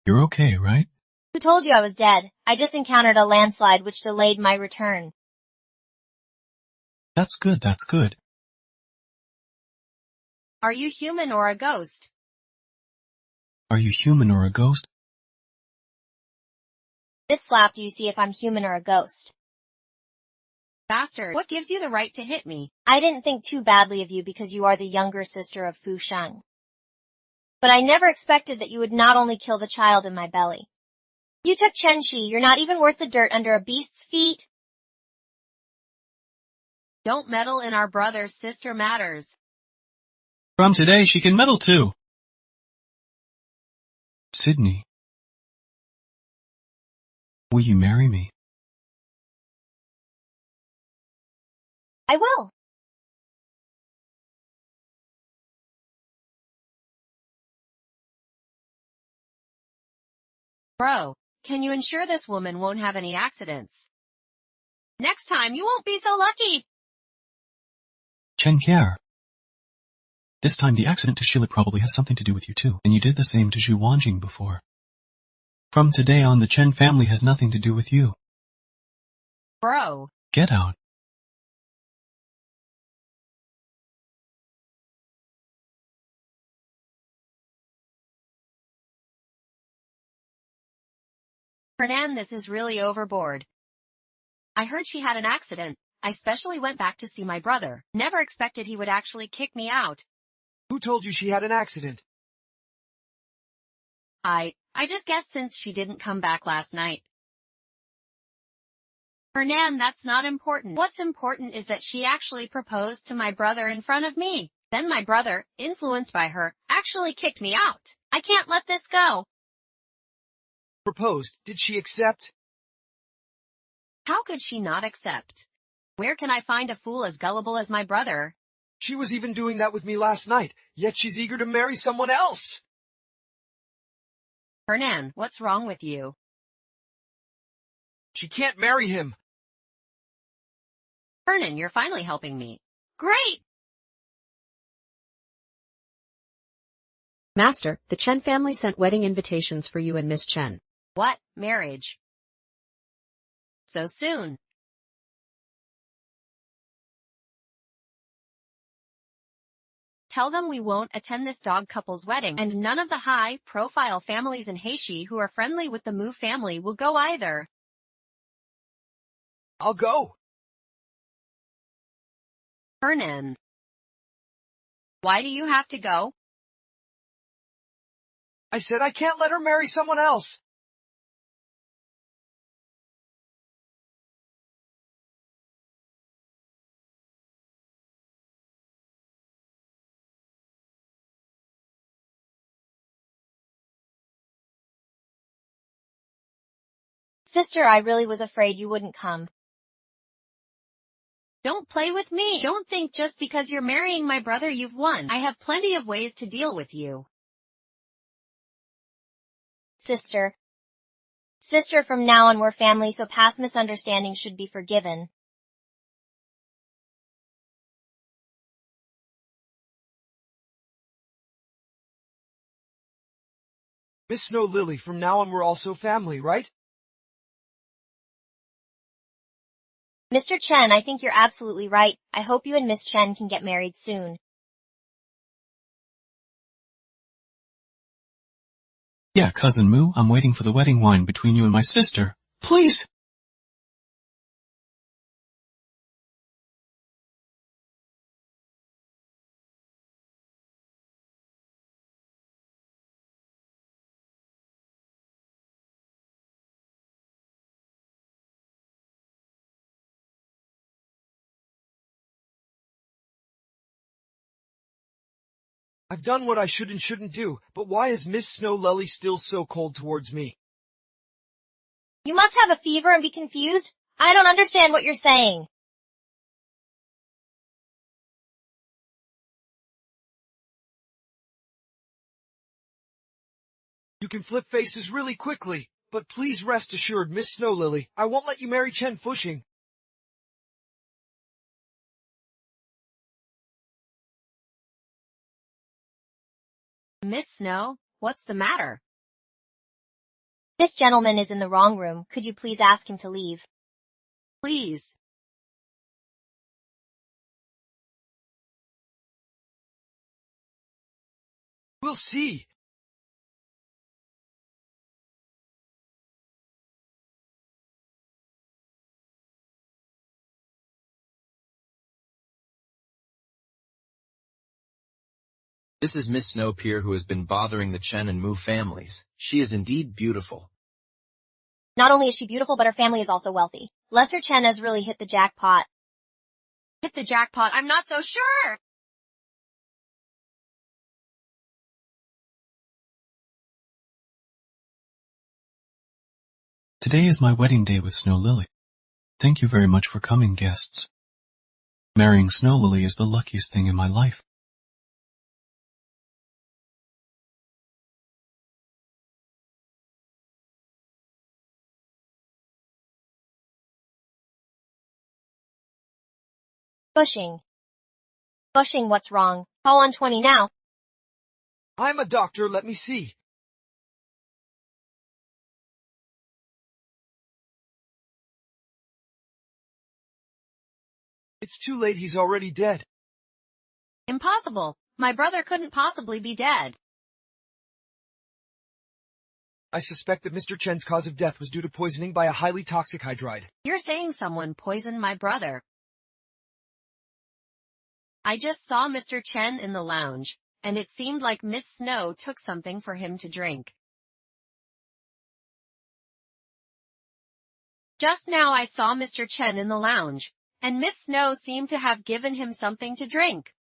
You're okay, right? Who told you I was dead? I just encountered a landslide which delayed my return. That's good, that's good. Are you human or a ghost? Are you human or a ghost? This slap do you see if I'm human or a ghost? Bastard, what gives you the right to hit me? I didn't think too badly of you because you are the younger sister of Fu Sheng. But I never expected that you would not only kill the child in my belly. You took Chen Shi, you're not even worth the dirt under a beast's feet. Don't meddle in our brother-sister matters. From today, she can meddle too. Sydney. Will you marry me? I will. Bro, can you ensure this woman won't have any accidents? Next time you won't be so lucky. Chen Kier. This time the accident to Sheila probably has something to do with you too, and you did the same to Zhu Wanjing before. From today on, the Chen family has nothing to do with you. Bro. Get out. Hernan, this is really overboard. I heard she had an accident. I specially went back to see my brother. Never expected he would actually kick me out. Who told you she had an accident? I just guessed since she didn't come back last night. Hernan, that's not important. What's important is that she actually proposed to my brother in front of me. Then my brother, influenced by her, actually kicked me out. I can't let this go. Proposed. Did she accept? How could she not accept? Where can I find a fool as gullible as my brother? She was even doing that with me last night, yet she's eager to marry someone else. Hernan, what's wrong with you? She can't marry him. Hernan, you're finally helping me. Great! Master, the Chen family sent wedding invitations for you and Miss Chen. What? Marriage? So soon? Tell them we won't attend this dog couple's wedding, and none of the high-profile families in Heishi who are friendly with the Mu family will go either. I'll go. Hernan. Why do you have to go? I said I can't let her marry someone else. Sister, I really was afraid you wouldn't come. Don't play with me. Don't think just because you're marrying my brother you've won. I have plenty of ways to deal with you. Sister, from now on we're family, so past misunderstandings should be forgiven. Miss Snow Lily, from now on we're also family, right? Mr. Chen, I think you're absolutely right. I hope you and Miss Chen can get married soon. Yeah, Cousin Moo, I'm waiting for the wedding wine between you and my sister. Please! I've done what I should and shouldn't do, but why is Miss Snow Lily still so cold towards me? You must have a fever and be confused. I don't understand what you're saying. You can flip faces really quickly, but please rest assured, Miss Snow Lily, I won't let you marry Chen Fuxing. Miss Snow, what's the matter? This gentleman is in the wrong room. Could you please ask him to leave? Please. We'll see. This is Miss Snow Peer who has been bothering the Chen and Mu families. She is indeed beautiful. Not only is she beautiful, but her family is also wealthy. Lester Chen has really hit the jackpot. Hit the jackpot? I'm not so sure! Today is my wedding day with Snow Lily. Thank you very much for coming, guests. Marrying Snow Lily is the luckiest thing in my life. Bushing. Bushing, what's wrong? Call on 20 now. I'm a doctor, let me see. It's too late, he's already dead. Impossible. My brother couldn't possibly be dead. I suspect that Mr. Chen's cause of death was due to poisoning by a highly toxic hydride. You're saying someone poisoned my brother. I just saw Mr. Chen in the lounge, and it seemed like Miss Snow took something for him to drink. Just now I saw Mr. Chen in the lounge, and Miss Snow seemed to have given him something to drink.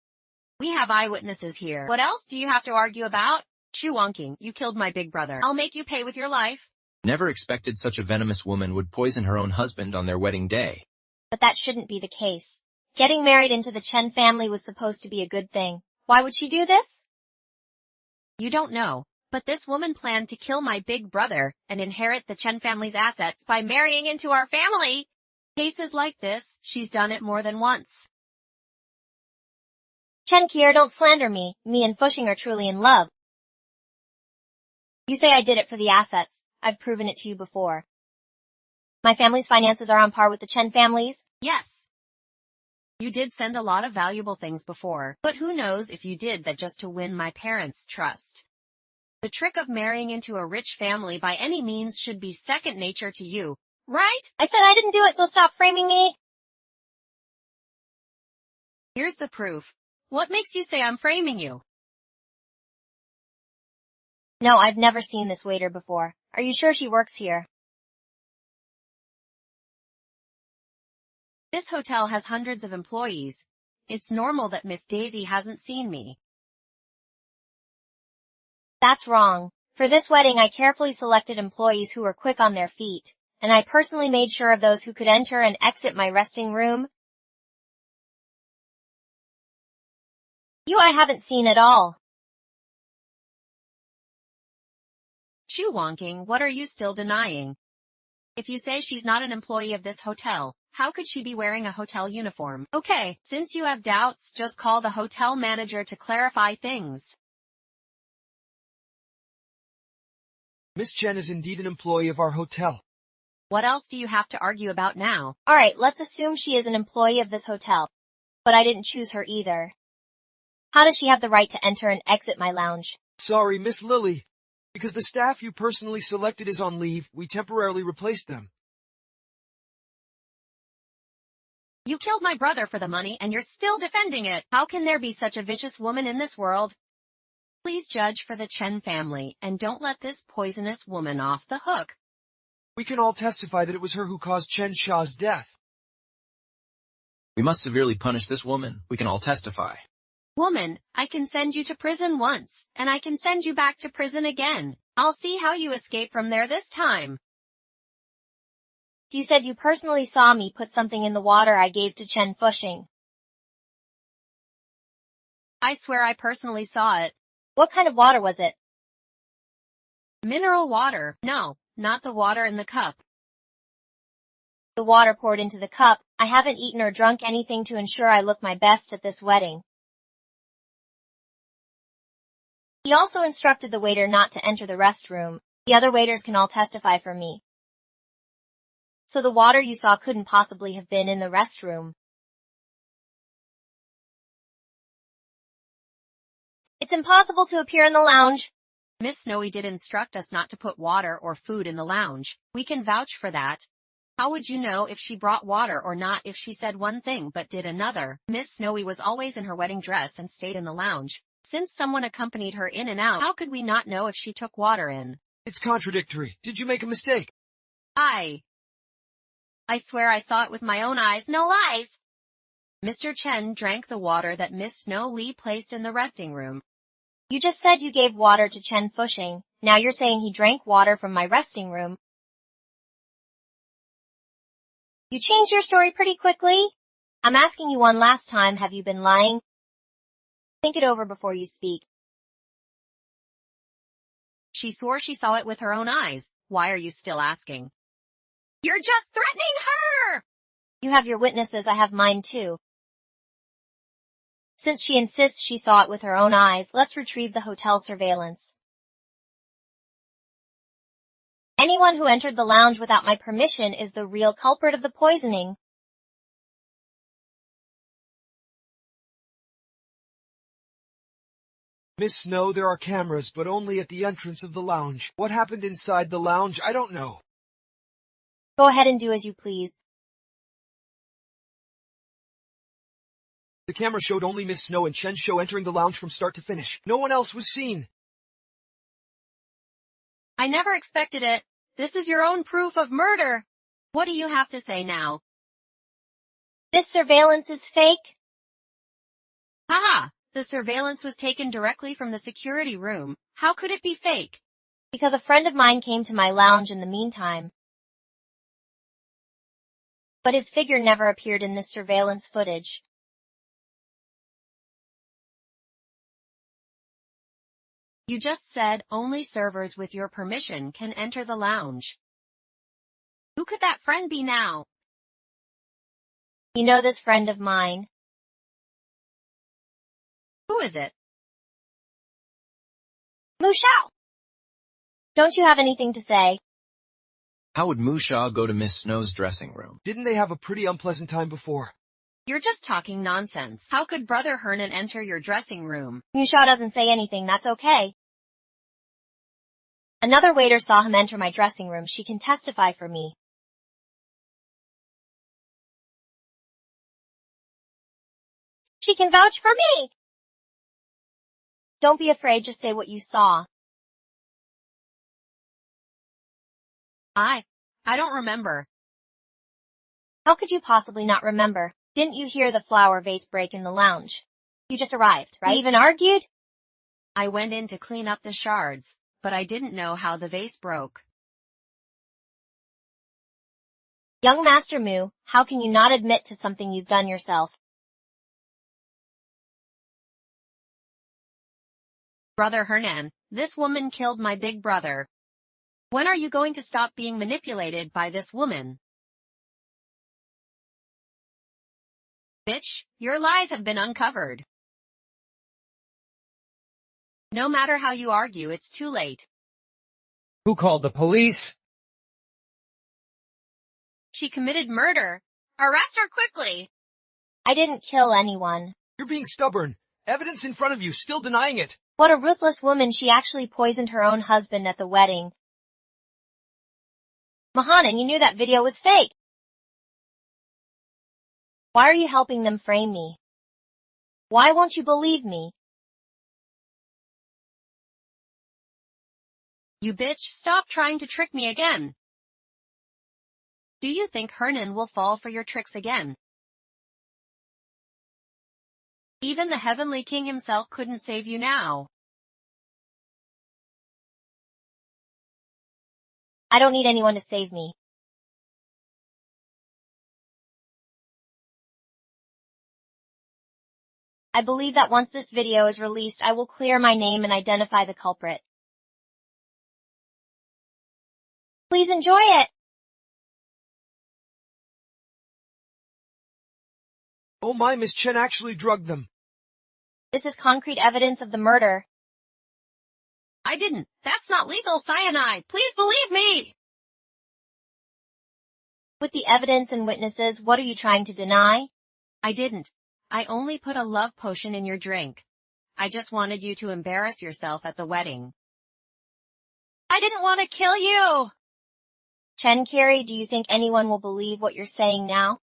We have eyewitnesses here. What else do you have to argue about? Wonking, you killed my big brother. I'll make you pay with your life. Never expected such a venomous woman would poison her own husband on their wedding day. But that shouldn't be the case. Getting married into the Chen family was supposed to be a good thing. Why would she do this? You don't know, but this woman planned to kill my big brother and inherit the Chen family's assets by marrying into our family. Cases like this, she's done it more than once. Chen Kier, don't slander me. Me and Fushing are truly in love. You say I did it for the assets. I've proven it to you before. My family's finances are on par with the Chen family's? Yes. You did send a lot of valuable things before, but who knows if you did that just to win my parents' trust. The trick of marrying into a rich family by any means should be second nature to you, right? I said I didn't do it, so stop framing me. Here's the proof. What makes you say I'm framing you? No, I've never seen this waiter before. Are you sure she works here? This hotel has hundreds of employees. It's normal that Miss Daisy hasn't seen me. That's wrong. For this wedding I carefully selected employees who were quick on their feet, and I personally made sure of those who could enter and exit my resting room. You I haven't seen at all. Wonking, what are you still denying? If you say she's not an employee of this hotel, how could she be wearing a hotel uniform? Okay, since you have doubts, just call the hotel manager to clarify things. Miss Chen is indeed an employee of our hotel. What else do you have to argue about now? Alright, let's assume she is an employee of this hotel. But I didn't choose her either. How does she have the right to enter and exit my lounge? Sorry, Miss Lily. Because the staff you personally selected is on leave, we temporarily replaced them. You killed my brother for the money and you're still defending it. How can there be such a vicious woman in this world? Please judge for the Chen family and don't let this poisonous woman off the hook. We can all testify that it was her who caused Chen Sha's death. We must severely punish this woman. We can all testify. Woman, I can send you to prison once, and I can send you back to prison again. I'll see how you escape from there this time. You said you personally saw me put something in the water I gave to Chen Fushing. I swear I personally saw it. What kind of water was it? Mineral water. No, not the water in the cup. The water poured into the cup. I haven't eaten or drunk anything to ensure I look my best at this wedding. He also instructed the waiter not to enter the restroom. The other waiters can all testify for me. So the water you saw couldn't possibly have been in the restroom. It's impossible to appear in the lounge. Miss Snowy did instruct us not to put water or food in the lounge. We can vouch for that. How would you know if she brought water or not if she said one thing but did another? Miss Snowy was always in her wedding dress and stayed in the lounge. Since someone accompanied her in and out, how could we not know if she took water in? It's contradictory. Did you make a mistake? I swear I saw it with my own eyes. No lies! Mr. Chen drank the water that Miss Snow Lee placed in the resting room. You just said you gave water to Chen Fushing. Now you're saying he drank water from my resting room. You changed your story pretty quickly. I'm asking you one last time, have you been lying? Think it over before you speak. She swore she saw it with her own eyes. Why are you still asking? You're just threatening her! You have your witnesses, I have mine too. Since she insists she saw it with her own eyes, let's retrieve the hotel surveillance. Anyone who entered the lounge without my permission is the real culprit of the poisoning. Miss Snow, there are cameras, but only at the entrance of the lounge. What happened inside the lounge, I don't know. Go ahead and do as you please. The camera showed only Miss Snow and Chen Shou entering the lounge from start to finish. No one else was seen. I never expected it. This is your own proof of murder. What do you have to say now? This surveillance is fake? Haha! The surveillance was taken directly from the security room. How could it be fake? Because a friend of mine came to my lounge in the meantime. But his figure never appeared in this surveillance footage. You just said only servers with your permission can enter the lounge. Who could that friend be now? You know this friend of mine. Who is it? Mu Shao! Don't you have anything to say? How would Mu Sha go to Miss Snow's dressing room? Didn't they have a pretty unpleasant time before? You're just talking nonsense. How could Brother Hernan enter your dressing room? Mu Shao doesn't say anything, that's okay. Another waiter saw him enter my dressing room. She can testify for me. She can vouch for me! Don't be afraid, just say what you saw. I don't remember. How could you possibly not remember? Didn't you hear the flower vase break in the lounge? You just arrived, right? You even argued? I went in to clean up the shards, but I didn't know how the vase broke. Young Master Mu, how can you not admit to something you've done yourself? Brother Hernan, this woman killed my big brother. When are you going to stop being manipulated by this woman? Bitch, your lies have been uncovered. No matter how you argue, it's too late. Who called the police? She committed murder. Arrest her quickly. I didn't kill anyone. You're being stubborn. Evidence in front of you, still denying it. What a ruthless woman, she actually poisoned her own husband at the wedding. Mahanan, you knew that video was fake. Why are you helping them frame me? Why won't you believe me? You bitch, stop trying to trick me again. Do you think Hernan will fall for your tricks again? Even the Heavenly King himself couldn't save you now. I don't need anyone to save me. I believe that once this video is released, I will clear my name and identify the culprit. Please enjoy it! Oh my, Miss Chen actually drugged them. This is concrete evidence of the murder. I didn't. That's not lethal cyanide. Please believe me! With the evidence and witnesses, what are you trying to deny? I didn't. I only put a love potion in your drink. I just wanted you to embarrass yourself at the wedding. I didn't want to kill you! Chen Carey, do you think anyone will believe what you're saying now?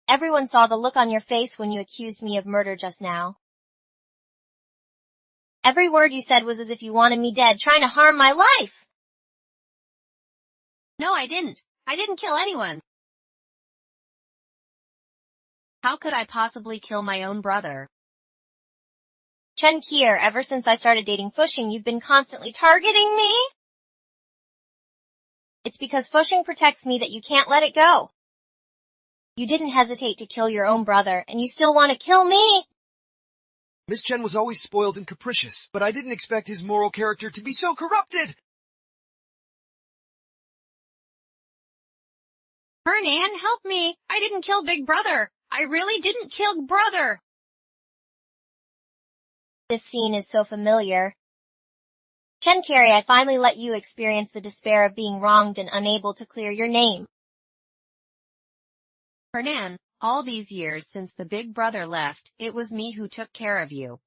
Everyone saw the look on your face when you accused me of murder just now. Every word you said was as if you wanted me dead, trying to harm my life! No, I didn't. I didn't kill anyone. How could I possibly kill my own brother? Chen Kier, ever since I started dating Fushing, you've been constantly targeting me? It's because Fushing protects me that you can't let it go. You didn't hesitate to kill your own brother, and you still want to kill me? Miss Chen was always spoiled and capricious, but I didn't expect his moral character to be so corrupted! Hernan, help me! I didn't kill Big Brother! I really didn't kill Brother! This scene is so familiar. Chen Carey, I finally let you experience the despair of being wronged and unable to clear your name. Hernan, all these years since the Big Brother left, it was me who took care of you.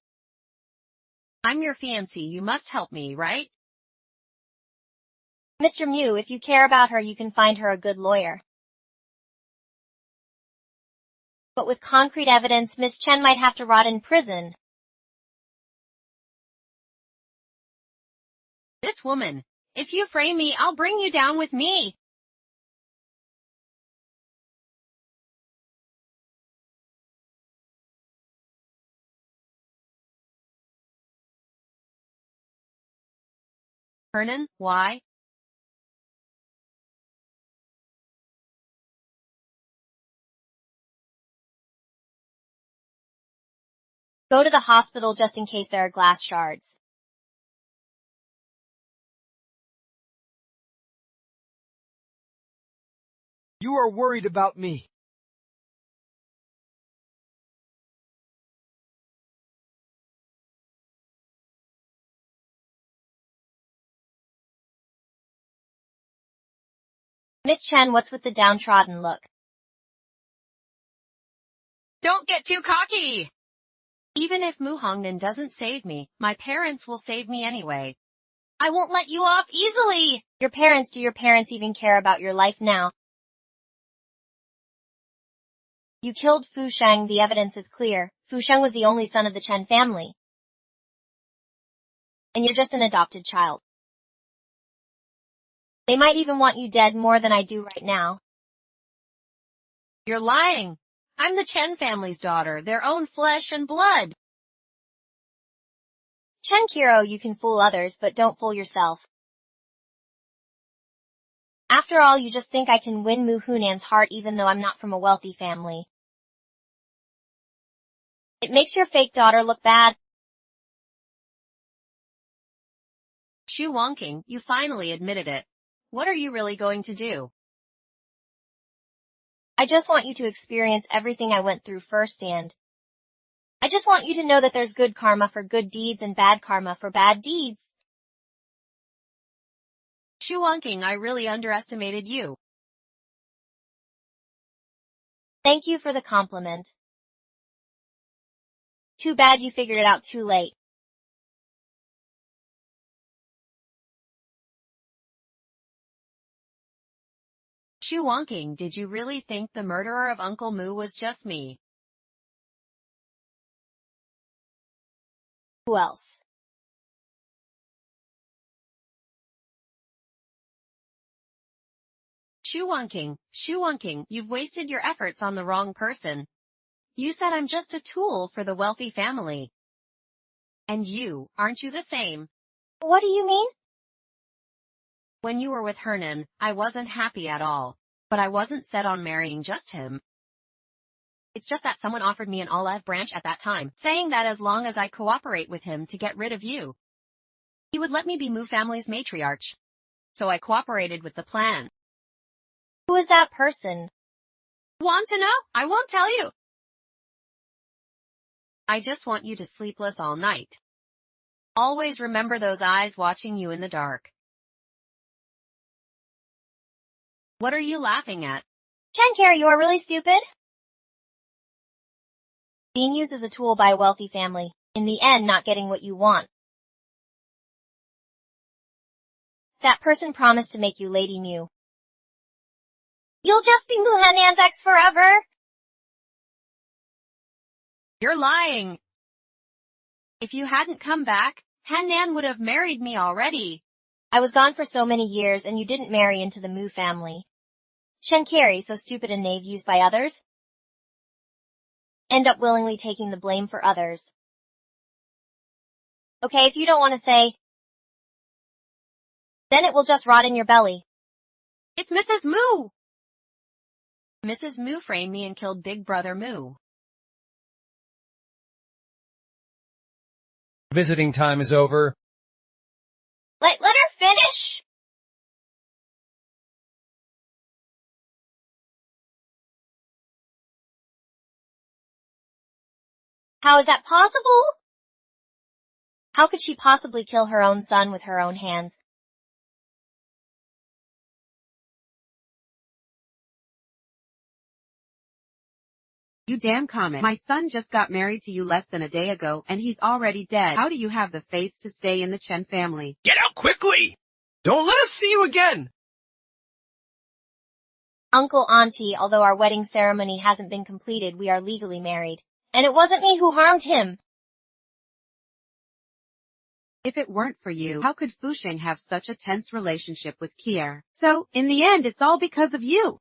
I'm your fiancé, you must help me, right? Mr. Mew, if you care about her, you can find her a good lawyer. But with concrete evidence, Miss Chen might have to rot in prison. This woman. If you frame me, I'll bring you down with me. Hernan, why? Go to the hospital just in case there are glass shards. You are worried about me. Miss Chen, what's with the downtrodden look? Don't get too cocky! Even if Mu Hongnan doesn't save me, my parents will save me anyway. I won't let you off easily! Your parents, do your parents even care about your life now? You killed Fu Sheng, the evidence is clear. Fu Sheng was the only son of the Chen family. And you're just an adopted child. They might even want you dead more than I do right now. You're lying. I'm the Chen family's daughter, their own flesh and blood. Chen Kiro, you can fool others, but don't fool yourself. After all, you just think I can win Mu Hunan's heart even though I'm not from a wealthy family. It makes your fake daughter look bad. Xu Wangqing, you finally admitted it. What are you really going to do? I just want you to experience everything I went through firsthand. I just want you to know that there's good karma for good deeds and bad karma for bad deeds. Xu Wangqing, I really underestimated you. Thank you for the compliment. Too bad you figured it out too late. Xu Wangqing, did you really think the murderer of Uncle Mu was just me? Who else? Xu Wangqing, you've wasted your efforts on the wrong person. You said I'm just a tool for the wealthy family. And you, aren't you the same? What do you mean? When you were with Hernan, I wasn't happy at all. But I wasn't set on marrying just him. It's just that someone offered me an olive branch at that time, saying that as long as I cooperate with him to get rid of you, he would let me be Mu family's matriarch. So I cooperated with the plan. Who is that person? Want to know? I won't tell you. I just want you to sleepless all night. Always remember those eyes watching you in the dark. What are you laughing at? Chen, you are really stupid. Being used as a tool by a wealthy family, in the end not getting what you want. That person promised to make you Lady Mew. You'll just be Mu Hanan's ex forever. You're lying. If you hadn't come back, Hanan would have married me already. I was gone for so many years and you didn't marry into the Mu family. Chen, so stupid and naive used by others? End up willingly taking the blame for others. Okay, if you don't want to say, then it will just rot in your belly. It's Mrs. Mu! Mrs. Mu framed me and killed Big Brother Mu. Visiting time is over. Let her finish! How is that possible? How could she possibly kill her own son with her own hands? You damn comet. My son just got married to you less than a day ago and he's already dead. How do you have the face to stay in the Chen family? Get out quickly! Don't let us see you again! Uncle, auntie, although our wedding ceremony hasn't been completed, we are legally married. And it wasn't me who harmed him. If it weren't for you, how could Fusheng have such a tense relationship with Kier? So, in the end, it's all because of you.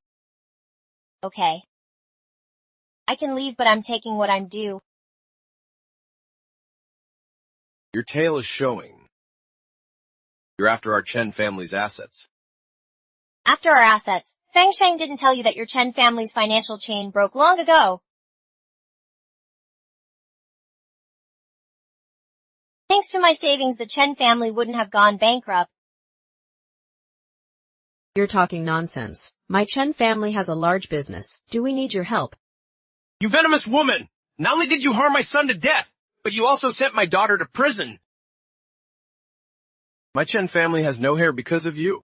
Okay. I can leave, but I'm taking what I'm due. Your tail is showing. You're after our Chen family's assets. After our assets, Feng Sheng didn't tell you that your Chen family's financial chain broke long ago. Thanks to my savings, the Chen family wouldn't have gone bankrupt. You're talking nonsense. My Chen family has a large business. Do we need your help? You venomous woman! Not only did you harm my son to death, but you also sent my daughter to prison. My Chen family has no hair because of you.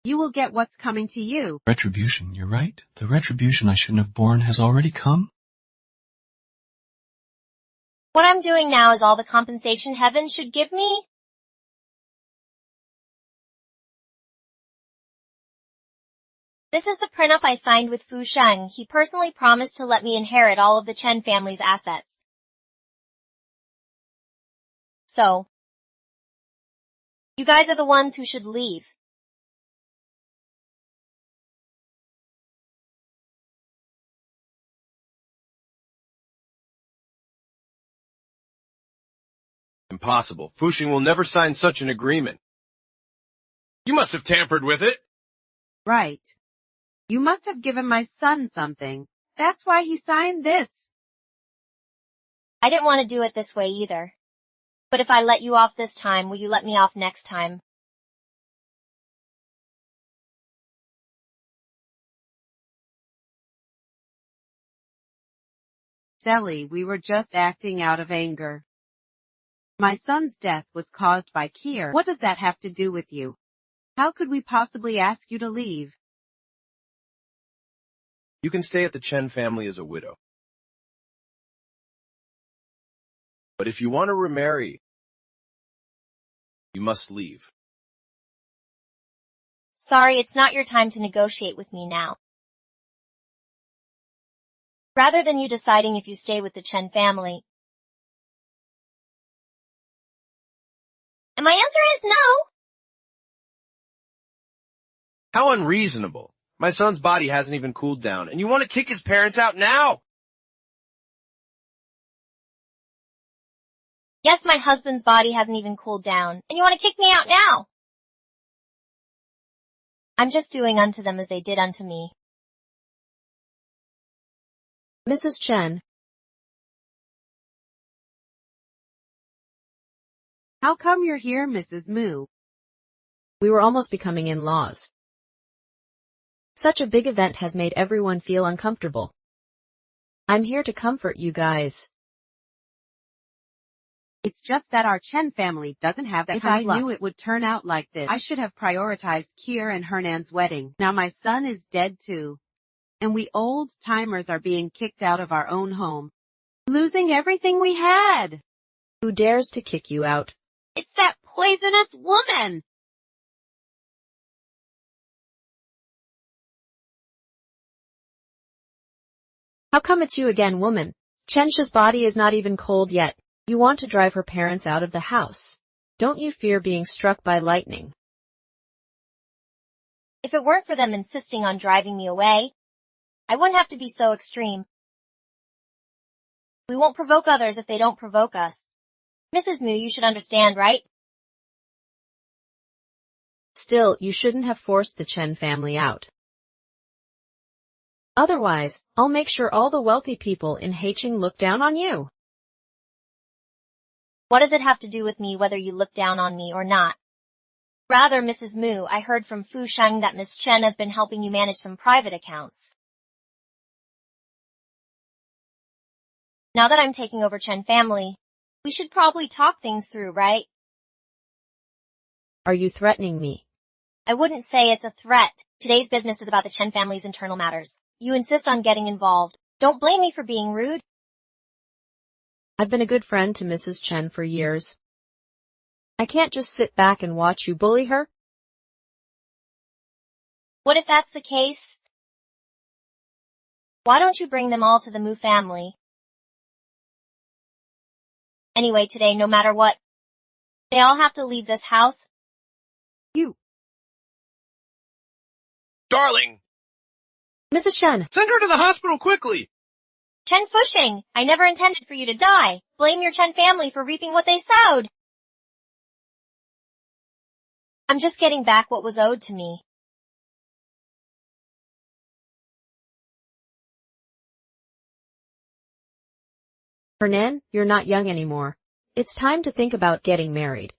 You will get what's coming to you. Retribution, you're right. The retribution I shouldn't have borne has already come. What I'm doing now is all the compensation heaven should give me? This is the prenup I signed with Fu Sheng. He personally promised to let me inherit all of the Chen family's assets. So, you guys are the ones who should leave. Impossible. Fusheng will never sign such an agreement. You must have tampered with it. Right. You must have given my son something. That's why he signed this. I didn't want to do it this way either. But if I let you off this time, will you let me off next time? Sally, we were just acting out of anger. My son's death was caused by Kier. What does that have to do with you? How could we possibly ask you to leave? You can stay at the Chen family as a widow. But if you want to remarry, you must leave. Sorry, it's not your time to negotiate with me now. Rather than you deciding if you stay with the Chen family. And my answer is no. How unreasonable. My son's body hasn't even cooled down, and you want to kick his parents out now? Yes, my husband's body hasn't even cooled down, and you want to kick me out now? I'm just doing unto them as they did unto me. Mrs. Chen. How come you're here, Mrs. Mu? We were almost becoming in-laws. Such a big event has made everyone feel uncomfortable. I'm here to comfort you guys. It's just that our Chen family doesn't have that kind of luck. If I knew it would turn out like this, I should have prioritized Kier and Hernan's wedding. Now my son is dead too. And we old-timers are being kicked out of our own home. Losing everything we had. Who dares to kick you out? It's that poisonous woman! How come it's you again, woman? Chensha's body is not even cold yet. You want to drive her parents out of the house. Don't you fear being struck by lightning? If it weren't for them insisting on driving me away, I wouldn't have to be so extreme. We won't provoke others if they don't provoke us. Mrs. Mu, you should understand, right? Still, you shouldn't have forced the Chen family out. Otherwise, I'll make sure all the wealthy people in Haicheng look down on you. What does it have to do with me whether you look down on me or not? Rather, Mrs. Mu, I heard from Fu Sheng that Miss Chen has been helping you manage some private accounts. Now that I'm taking over Chen family, we should probably talk things through, right? Are you threatening me? I wouldn't say it's a threat. Today's business is about the Chen family's internal matters. You insist on getting involved. Don't blame me for being rude. I've been a good friend to Mrs. Chen for years. I can't just sit back and watch you bully her. What if that's the case? Why don't you bring them all to the Mu family? Anyway, today, no matter what, they all have to leave this house. You. Darling! Mrs. Chen! Send her to the hospital quickly! Chen Fushing, I never intended for you to die. Blame your Chen family for reaping what they sowed. I'm just getting back what was owed to me. Hernan, you're not young anymore. It's time to think about getting married.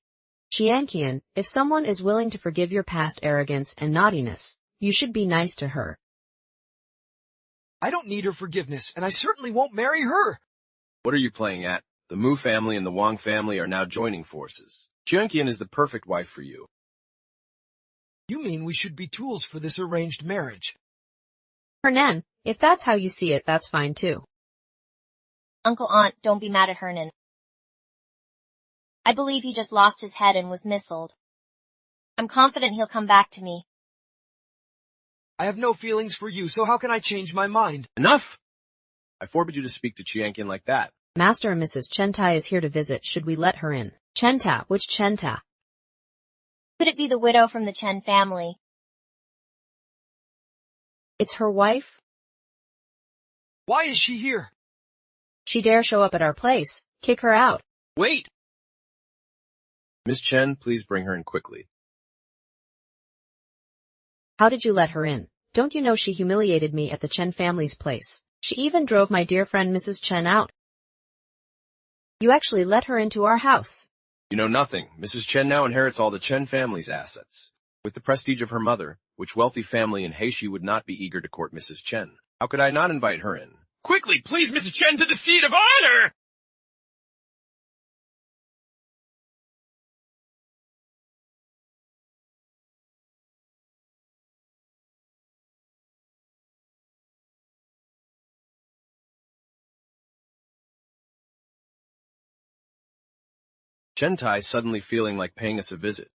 Qianqian, if someone is willing to forgive your past arrogance and naughtiness, you should be nice to her. I don't need her forgiveness, and I certainly won't marry her. What are you playing at? The Mu family and the Wang family are now joining forces. Qianqian is the perfect wife for you. You mean we should be tools for this arranged marriage? Hernan, if that's how you see it, that's fine too. Uncle Aunt, don't be mad at Hernan. I believe he just lost his head and was missiled. I'm confident he'll come back to me. I have no feelings for you, so how can I change my mind? Enough! I forbid you to speak to Qianqian like that. Master and Mrs. Chenta is here to visit. Should we let her in? Chenta, which Chenta? Could it be the widow from the Chen family? It's her wife? Why is she here? She dare show up at our place. Kick her out. Wait! Miss Chen, please bring her in quickly. How did you let her in? Don't you know she humiliated me at the Chen family's place? She even drove my dear friend Mrs. Chen out. You actually let her into our house. You know nothing. Mrs. Chen now inherits all the Chen family's assets. With the prestige of her mother, which wealthy family in Heishi would not be eager to court Mrs. Chen? How could I not invite her in? Quickly, please, Mrs. Chen, to the seat of honor! Chentai suddenly feeling like paying us a visit.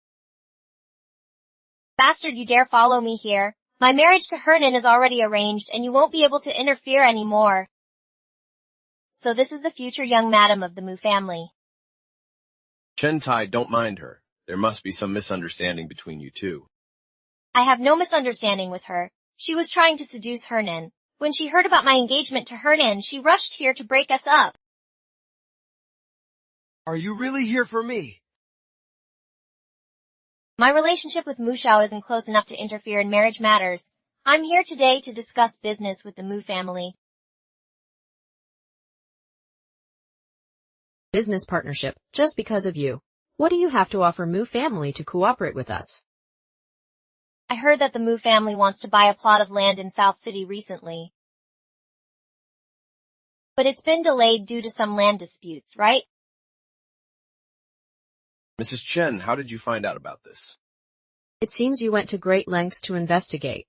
Bastard, you dare follow me here. My marriage to Hernan is already arranged, and you won't be able to interfere anymore. So this is the future young madam of the Mu family. Chentai, don't mind her. There must be some misunderstanding between you two. I have no misunderstanding with her. She was trying to seduce Hernan. When she heard about my engagement to Hernan, she rushed here to break us up. Are you really here for me? My relationship with Mu Shao isn't close enough to interfere in marriage matters. I'm here today to discuss business with the Mu family. Business partnership, just because of you. What do you have to offer Mu family to cooperate with us? I heard that the Mu family wants to buy a plot of land in South City recently. But it's been delayed due to some land disputes, right? Mrs. Chen, how did you find out about this? It seems you went to great lengths to investigate.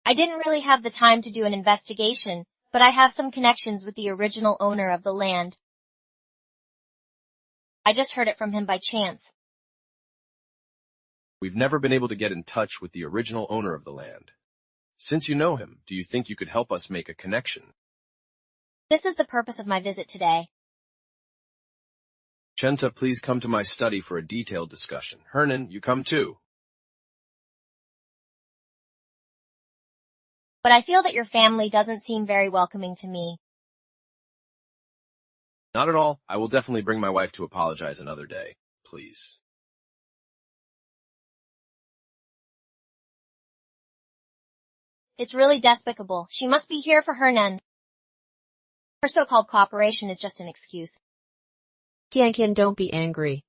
I didn't really have the time to do an investigation, but I have some connections with the original owner of the land. I just heard it from him by chance. We've never been able to get in touch with the original owner of the land. Since you know him, do you think you could help us make a connection? This is the purpose of my visit today. Chenta, please come to my study for a detailed discussion. Hernan, you come too. But I feel that your family doesn't seem very welcoming to me. Not at all. I will definitely bring my wife to apologize another day. Please. It's really despicable. She must be here for Hernan. Her so-called cooperation is just an excuse. Qianqian, don't be angry.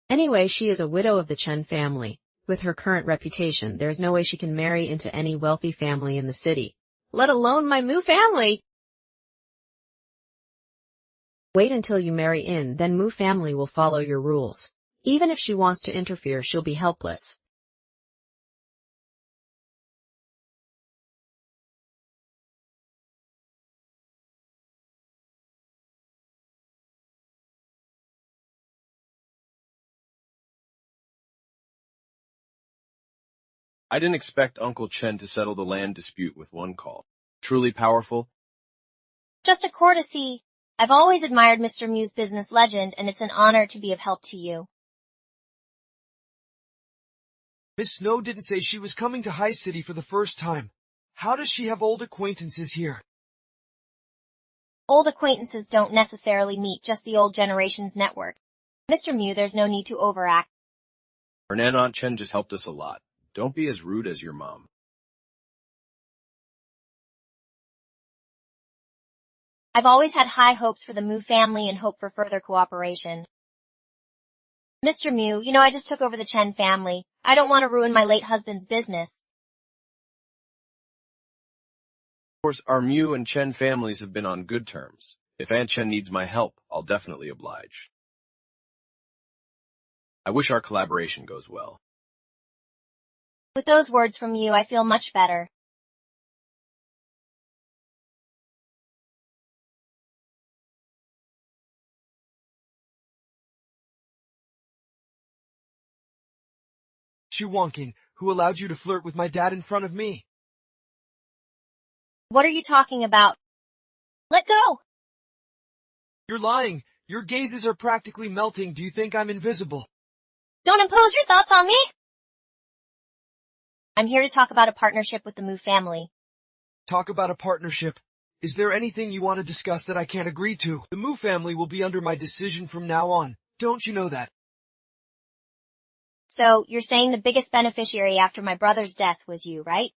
Anyway, she is a widow of the Chen family. With her current reputation, there's no way she can marry into any wealthy family in the city. Let alone my Mu family! Wait until you marry in, then Mu family will follow your rules. Even if she wants to interfere, she'll be helpless. I didn't expect Uncle Chen to settle the land dispute with one call. Truly powerful. Just a courtesy. I've always admired Mr. Mu's business legend, and it's an honor to be of help to you. Miss Snow didn't say she was coming to High City for the first time. How does she have old acquaintances here? Old acquaintances don't necessarily meet just the old generation's network. Mr. Mu, there's no need to overact. Hernan, Aunt Chen just helped us a lot. Don't be as rude as your mom. I've always had high hopes for the Mu family and hope for further cooperation. Mr. Mu, you know I just took over the Chen family. I don't want to ruin my late husband's business. Of course, our Mu and Chen families have been on good terms. If Aunt Chen needs my help, I'll definitely oblige. I wish our collaboration goes well. With those words from you, I feel much better. Wonking, who allowed you to flirt with my dad in front of me? What are you talking about? Let go! You're lying. Your gazes are practically melting. Do you think I'm invisible? Don't impose your thoughts on me! I'm here to talk about a partnership with the Mu family. Talk about a partnership. Is there anything you want to discuss that I can't agree to? The Mu family will be under my decision from now on. Don't you know that? So, you're saying the biggest beneficiary after my brother's death was you, right?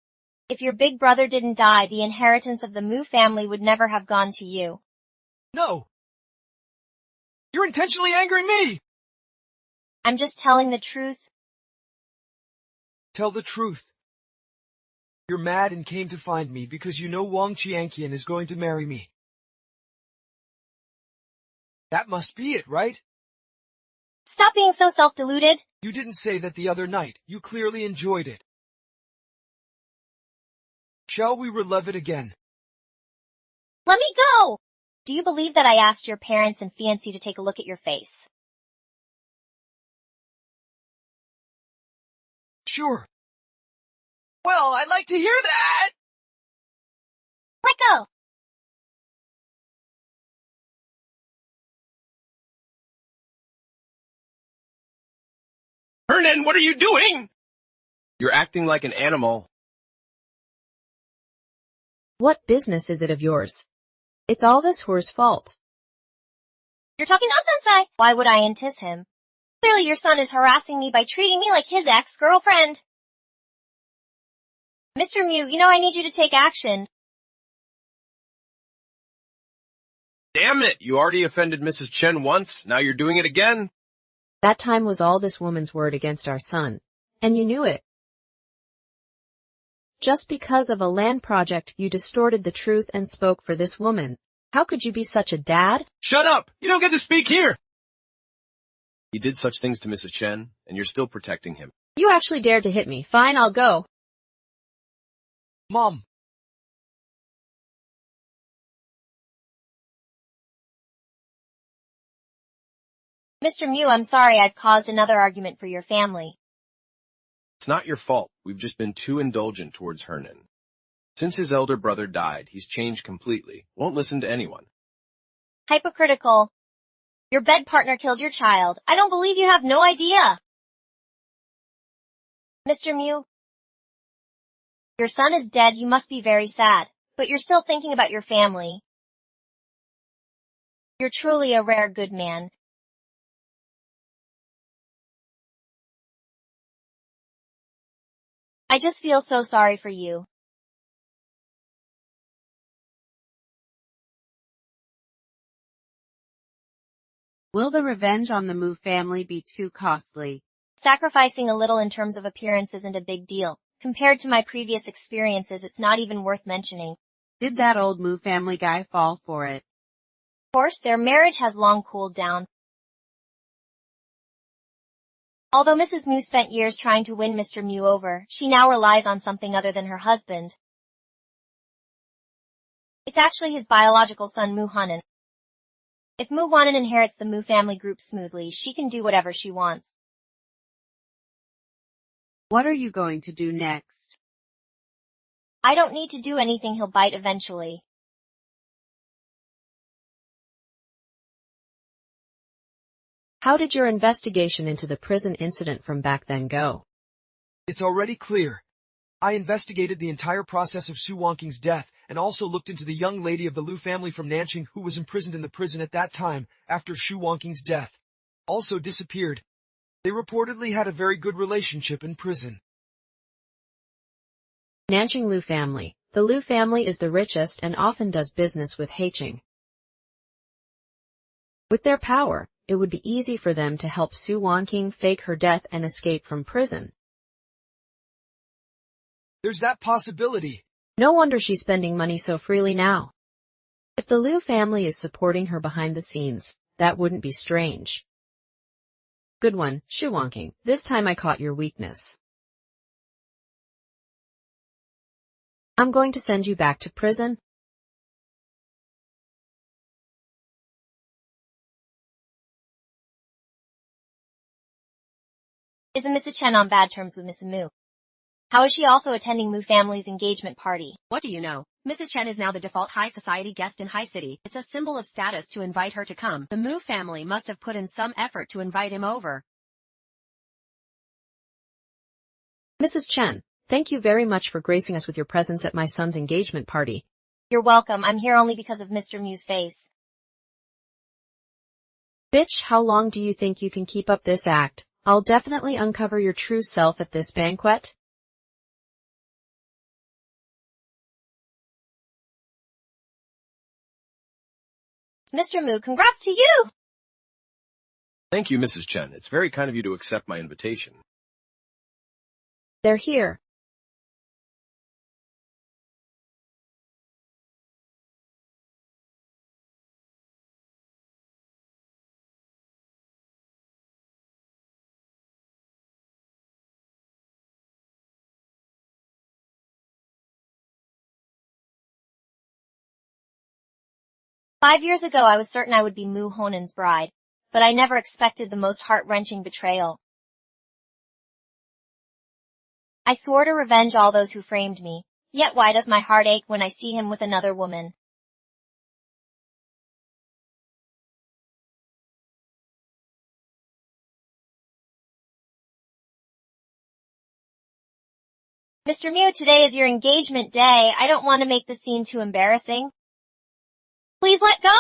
If your big brother didn't die, the inheritance of the Mu family would never have gone to you. No! You're intentionally angering me! I'm just telling the truth. Tell the truth. You're mad and came to find me because you know Wang Qianqian is going to marry me. That must be it, right? Stop being so self-deluded. You didn't say that the other night. You clearly enjoyed it. Shall we relive it again? Let me go! Do you believe that I asked your parents and fiancé to take a look at your face? Sure. Well, I'd like to hear that! Let go! Hernan, what are you doing? You're acting like an animal. What business is it of yours? It's all this whore's fault. You're talking nonsense, Why would I entice him? Clearly your son is harassing me by treating me like his ex-girlfriend. Mr. Mu, you know I need you to take action. Damn it! You already offended Mrs. Chen once, now you're doing it again? That time was all this woman's word against our son. And you knew it. Just because of a land project you distorted the truth and spoke for this woman. How could you be such a dad? Shut up! You don't get to speak here! He did such things to Mrs. Chen, and you're still protecting him. You actually dared to hit me. Fine, I'll go. Mom. Mr. Mew, I'm sorry I've caused another argument for your family. It's not your fault. We've just been too indulgent towards Hernan. Since his elder brother died, he's changed completely. Won't listen to anyone. Hypocritical. Your bed partner killed your child. I don't believe you have no idea. Mr. Mew, your son is dead. You must be very sad, but you're still thinking about your family. You're truly a rare good man. I just feel so sorry for you. Will the revenge on the Mu family be too costly? Sacrificing a little in terms of appearance isn't a big deal. Compared to my previous experiences, it's not even worth mentioning. Did that old Mu family guy fall for it? Of course, their marriage has long cooled down. Although Mrs. Mu spent years trying to win Mr. Mu over, she now relies on something other than her husband. It's actually his biological son Mu Hanan. If Mu Hanan inherits the Mu family group smoothly, she can do whatever she wants. What are you going to do next? I don't need to do anything, he'll bite eventually. How did your investigation into the prison incident from back then go? It's already clear. I investigated the entire process of Su Wangqing's death and also looked into the young lady of the Liu family from Nanqing who was imprisoned in the prison at that time after Su Wangqing's death. Also disappeared. They reportedly had a very good relationship in prison. Nanqing Liu family. The Liu family is the richest and often does business with Haiqing. With their power, it would be easy for them to help Su Wangqing fake her death and escape from prison. There's that possibility. No wonder she's spending money so freely now. If the Liu family is supporting her behind the scenes, that wouldn't be strange. Good one, Su Wangqing. This time I caught your weakness. I'm going to send you back to prison. Isn't Mrs. Chen on bad terms with Mrs. Mu? How is she also attending Mu family's engagement party? What do you know? Mrs. Chen is now the default high society guest in High City. It's a symbol of status to invite her to come. The Mu family must have put in some effort to invite him over. Mrs. Chen, thank you very much for gracing us with your presence at my son's engagement party. You're welcome. I'm here only because of Mr. Mu's face. Bitch, how long do you think you can keep up this act? I'll definitely uncover your true self at this banquet. Mr. Mu, congrats to you! Thank you, Mrs. Chen. It's very kind of you to accept my invitation. They're here. "5 years ago I was certain I would be Mu Honan's bride, but I never expected the most heart-wrenching betrayal. I swore to revenge all those who framed me, yet why does my heart ache when I see him with another woman? Mr. Mu, today is your engagement day. I don't want to make the scene too embarrassing. Please let go!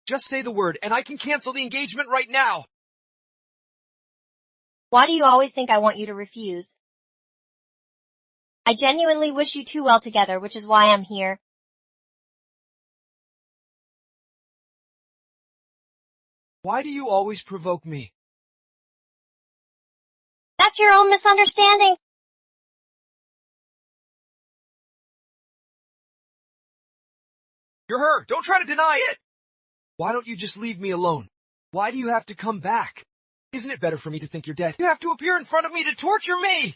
Just say the word and I can cancel the engagement right now. Why do you always think I want you to refuse? I genuinely wish you two well together, which is why I'm here. Why do you always provoke me? That's your own misunderstanding. You're her. Don't try to deny it. Why don't you just leave me alone? Why do you have to come back? Isn't it better for me to think you're dead? You have to appear in front of me to torture me!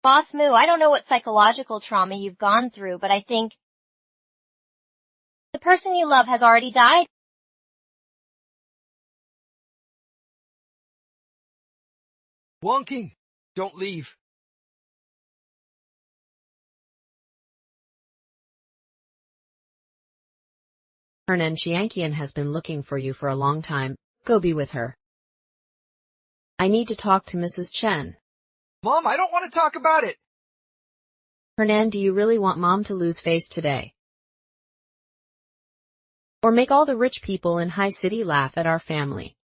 Boss Moo, I don't know what psychological trauma you've gone through, but I think the person you love has already died. Wonking. Don't leave. Hernan Chiankian has been looking for you for a long time. Go be with her. I need to talk to Mrs. Chen. Mom, I don't want to talk about it. Hernan, do you really want Mom to lose face today? Or make all the rich people in High City laugh at our family?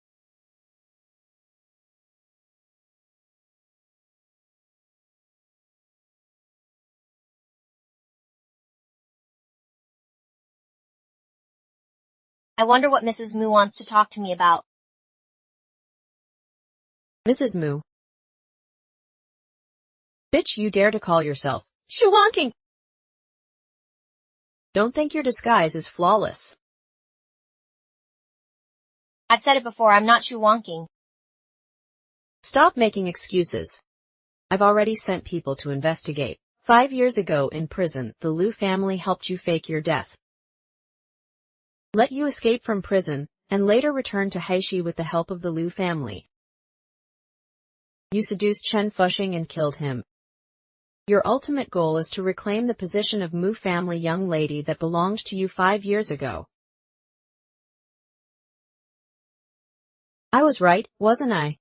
I wonder what Mrs. Moo wants to talk to me about. Mrs. Moo. Bitch, you dare to call yourself Shuwonking. Don't think your disguise is flawless. I've said it before, I'm not wonking. Stop making excuses. I've already sent people to investigate. 5 years ago in prison, the Liu family helped you fake your death. Let you escape from prison, and later return to Heishi with the help of the Liu family. You seduced Chen Fushing and killed him. Your ultimate goal is to reclaim the position of Mu family young lady that belonged to you 5 years ago. I was right, wasn't I?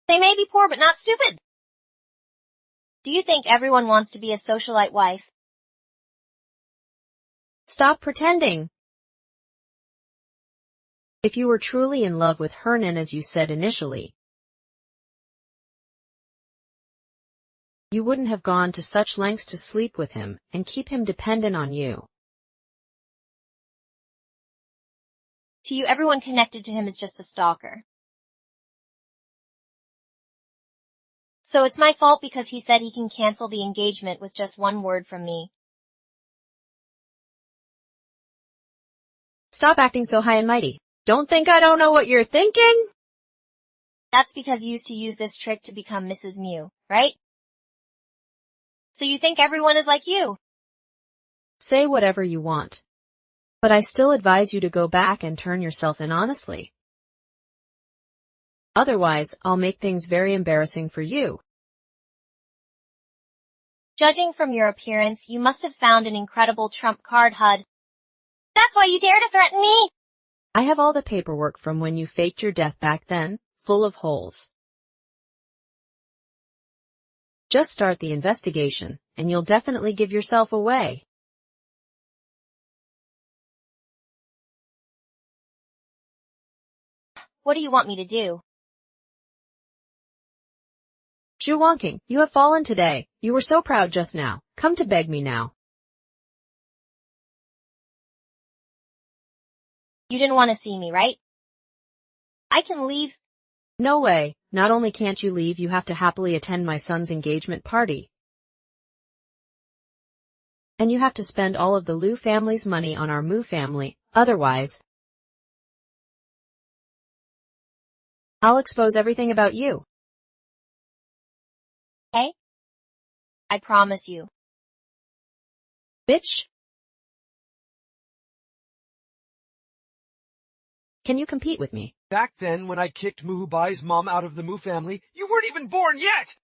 They may be poor but not stupid. Do you think everyone wants to be a socialite wife? Stop pretending. If you were truly in love with Hernan as you said initially, you wouldn't have gone to such lengths to sleep with him and keep him dependent on you. To you, everyone connected to him is just a stalker. So it's my fault because he said he can cancel the engagement with just one word from me. Stop acting so high and mighty. Don't think I don't know what you're thinking? That's because you used to use this trick to become Mrs. Mew, right? So you think everyone is like you? Say whatever you want. But I still advise you to go back and turn yourself in honestly. Otherwise, I'll make things very embarrassing for you. Judging from your appearance, you must have found an incredible trump card, HUD. That's why you dare to threaten me! I have all the paperwork from when you faked your death back then, full of holes. Just start the investigation, and you'll definitely give yourself away. What do you want me to do? Shuwonking, you have fallen today. You were so proud just now. Come to beg me now. You didn't want to see me, right? I can leave. No way. Not only can't you leave, you have to happily attend my son's engagement party. And you have to spend all of the Liu family's money on our Mu family, otherwise, I'll expose everything about you. Hey? I promise you. Bitch. Can you compete with me? Back then, when I kicked Muhubai's mom out of the Mu family, you weren't even born yet!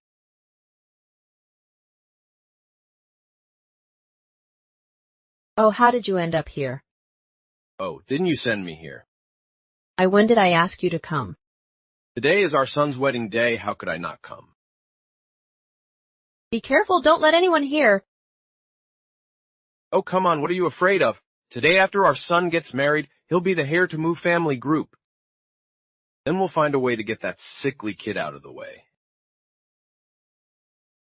Oh, how did you end up here? Oh, didn't you send me here? When did I ask you to come? Today is our son's wedding day, how could I not come? Be careful, don't let anyone hear. Oh, come on, what are you afraid of? Today after our son gets married, he'll be the heir to Mu family group. Then we'll find a way to get that sickly kid out of the way.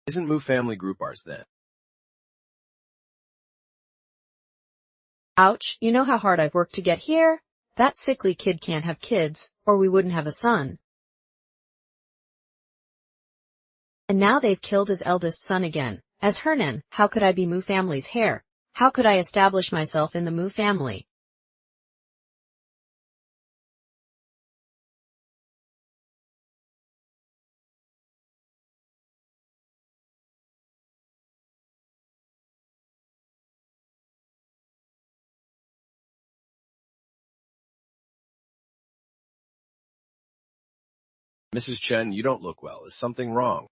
Isn't Mu family group ours then? Ouch, you know how hard I've worked to get here? That sickly kid can't have kids, or we wouldn't have a son. And now they've killed his eldest son again. As Hernan, how could I be Mu family's heir? How could I establish myself in the Mu family? Mrs. Chen, you don't look well. Is something wrong?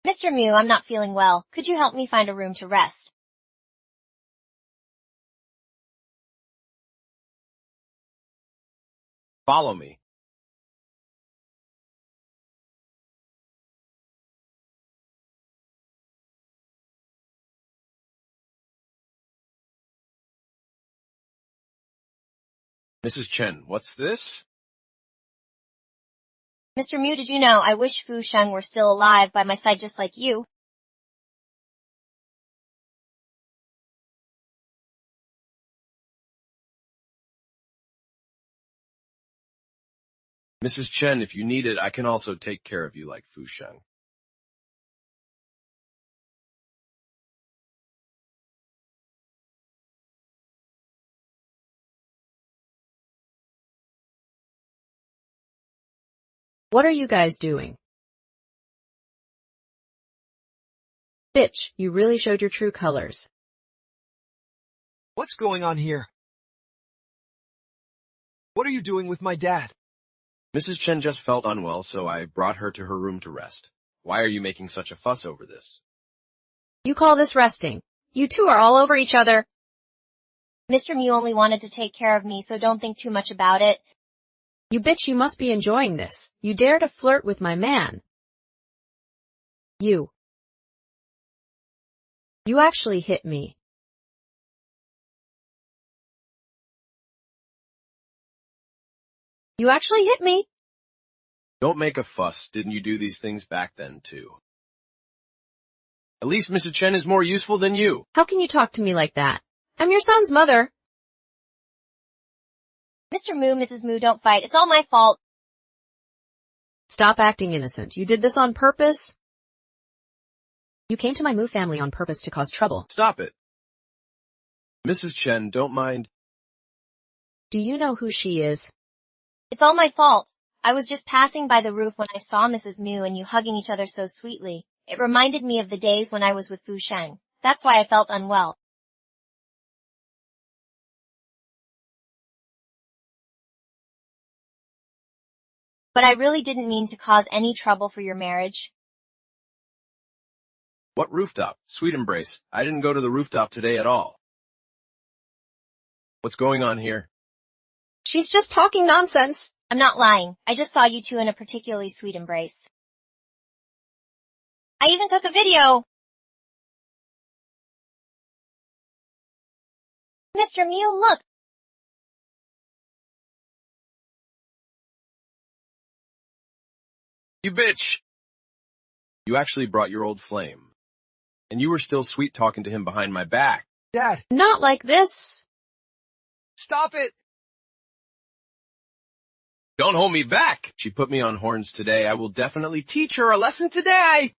Mr. Mu, I'm not feeling well. Could you help me find a room to rest? Follow me. Mrs. Chen, what's this? Mr. Mu, did you know I wish Fu Sheng were still alive by my side just like you? Mrs. Chen, if you need it, I can also take care of you like Fu Sheng. What are you guys doing? Bitch, you really showed your true colors. What's going on here? What are you doing with my dad? Mrs. Chen just felt unwell, so I brought her to her room to rest. Why are you making such a fuss over this? You call this resting? You two are all over each other. Mr. Mu only wanted to take care of me, so don't think too much about it. You bitch, you must be enjoying this. You dare to flirt with my man. You actually hit me. You actually hit me. Don't make a fuss. Didn't you do these things back then, too? At least Mrs. Chen is more useful than you. How can you talk to me like that? I'm your son's mother. Mr. Mu, Mrs. Mu, don't fight. It's all my fault. Stop acting innocent. You did this on purpose? You came to my Mu family on purpose to cause trouble. Stop it. Mrs. Chen, don't mind. Do you know who she is? It's all my fault. I was just passing by the roof when I saw Mrs. Mu and you hugging each other so sweetly. It reminded me of the days when I was with Fu Sheng. That's why I felt unwell. But I really didn't mean to cause any trouble for your marriage. What rooftop? Sweet embrace. I didn't go to the rooftop today at all. What's going on here? She's just talking nonsense. I'm not lying. I just saw you two in a particularly sweet embrace. I even took a video. Mr. Mu, look. You bitch! You actually brought your old flame. And you were still sweet talking to him behind my back. Dad, Not like this. stop it! Don't hold me back! She put me on horns today. I will definitely teach her a lesson today!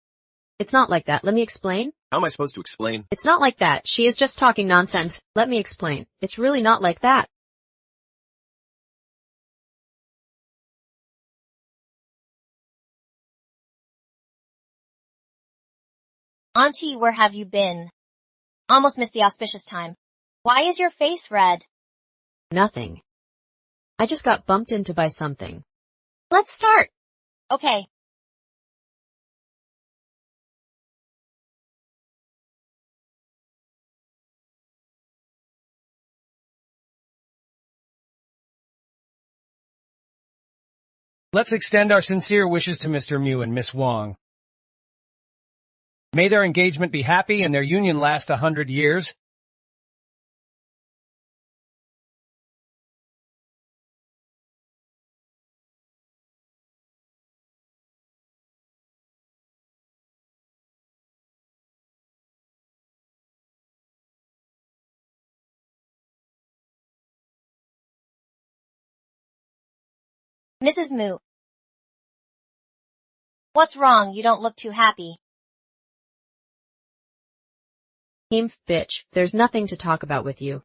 It's not like that. Let me explain. How am I supposed to explain? It's not like that. She is just talking nonsense. Let me explain. It's really not like that. Auntie, where have you been? Almost missed the auspicious time. Why is your face red? Nothing. I just got bumped into by something. Let's start. Okay. Let's extend our sincere wishes to Mr. Mu and Miss Wang. May their engagement be happy and their union last 100 years. Mrs. Mu. What's wrong? You don't look too happy. Bitch, there's nothing to talk about with you.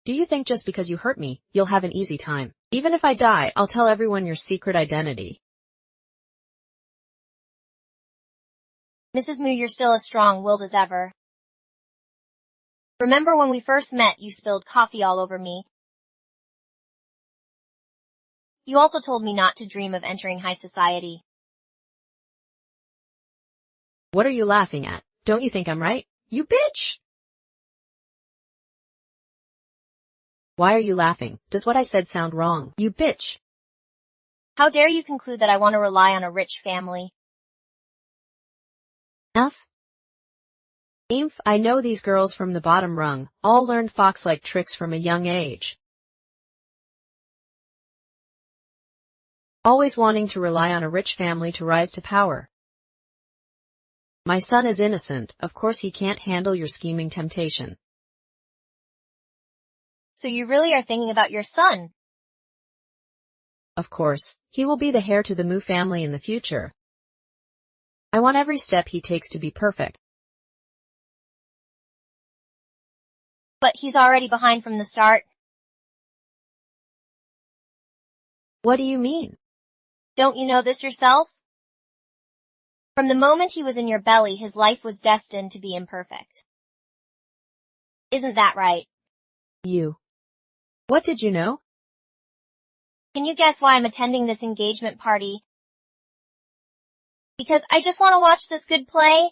Do you think just because you hurt me, you'll have an easy time? Even if I die, I'll tell everyone your secret identity. Mrs. Moo, you're still as strong-willed as ever. Remember when we first met, you spilled coffee all over me. You also told me not to dream of entering high society. What are you laughing at? Don't you think I'm right? You bitch! Why are you laughing? Does what I said sound wrong? You bitch! How dare you conclude that I want to rely on a rich family? I know these girls from the bottom rung, all learned fox-like tricks from a young age. Always wanting to rely on a rich family to rise to power. My son is innocent, of course he can't handle your scheming temptation. So you really are thinking about your son? Of course, he will be the heir to the Moo family in the future. I want every step he takes to be perfect. But he's already behind from the start. What do you mean? Don't you know this yourself? From the moment he was in your belly, his life was destined to be imperfect. Isn't that right? What did you know? Can you guess why I'm attending this engagement party? Because I just want to watch this good play?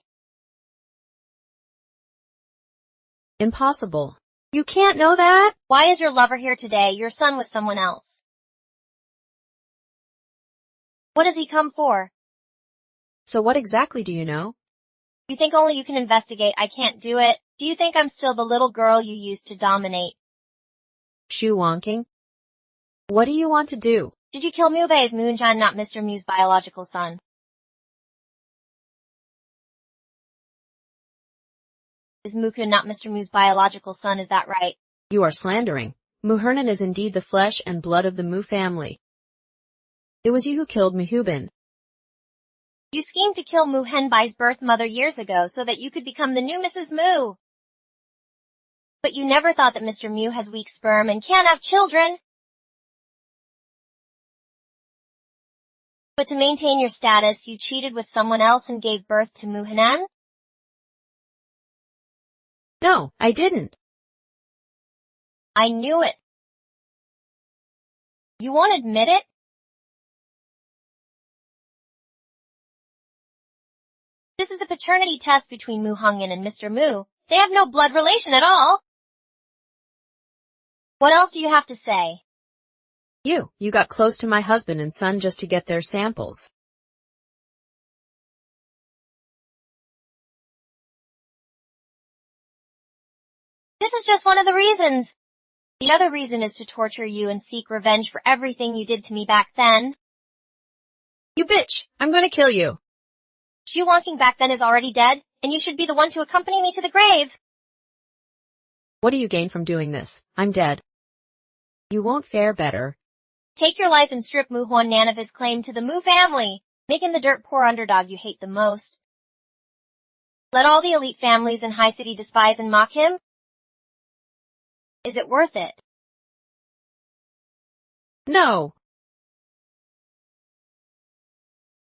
Impossible. You can't know that? Why is your lover here today, your son with someone else? What does he come for? So what exactly do you know? You think only you can investigate, I can't do it? Do you think I'm still the little girl you used to dominate? Shoe wonking? What do you want to do? Did you kill Mube's Moonshine, not Mr. Mu's biological son? Is Mukun not Mr. Mu's biological son, is that right? You are slandering. Muhernan is indeed the flesh and blood of the Moo family. It was you who killed Muhubin. You schemed to kill Muhenbai's birth mother years ago so that you could become the new Mrs. Moo. But you never thought that Mr. Mu has weak sperm and can't have children. But to maintain your status, you cheated with someone else and gave birth to Muhenan? No, I didn't. I knew it. You won't admit it? This is the paternity test between Mu Hongyan and Mr. Mu. They have no blood relation at all. What else do you have to say? You got close to my husband and son just to get their samples. This is just one of the reasons. The other reason is to torture you and seek revenge for everything you did to me back then. You bitch! I'm gonna kill you! Xu Wonking back then is already dead, and you should be the one to accompany me to the grave. What do you gain from doing this? I'm dead. You won't fare better. Take your life and strip Mu Huan-nan of his claim to the Mu family. Make him the dirt poor underdog you hate the most. Let all the elite families in High City despise and mock him? Is it worth it? No.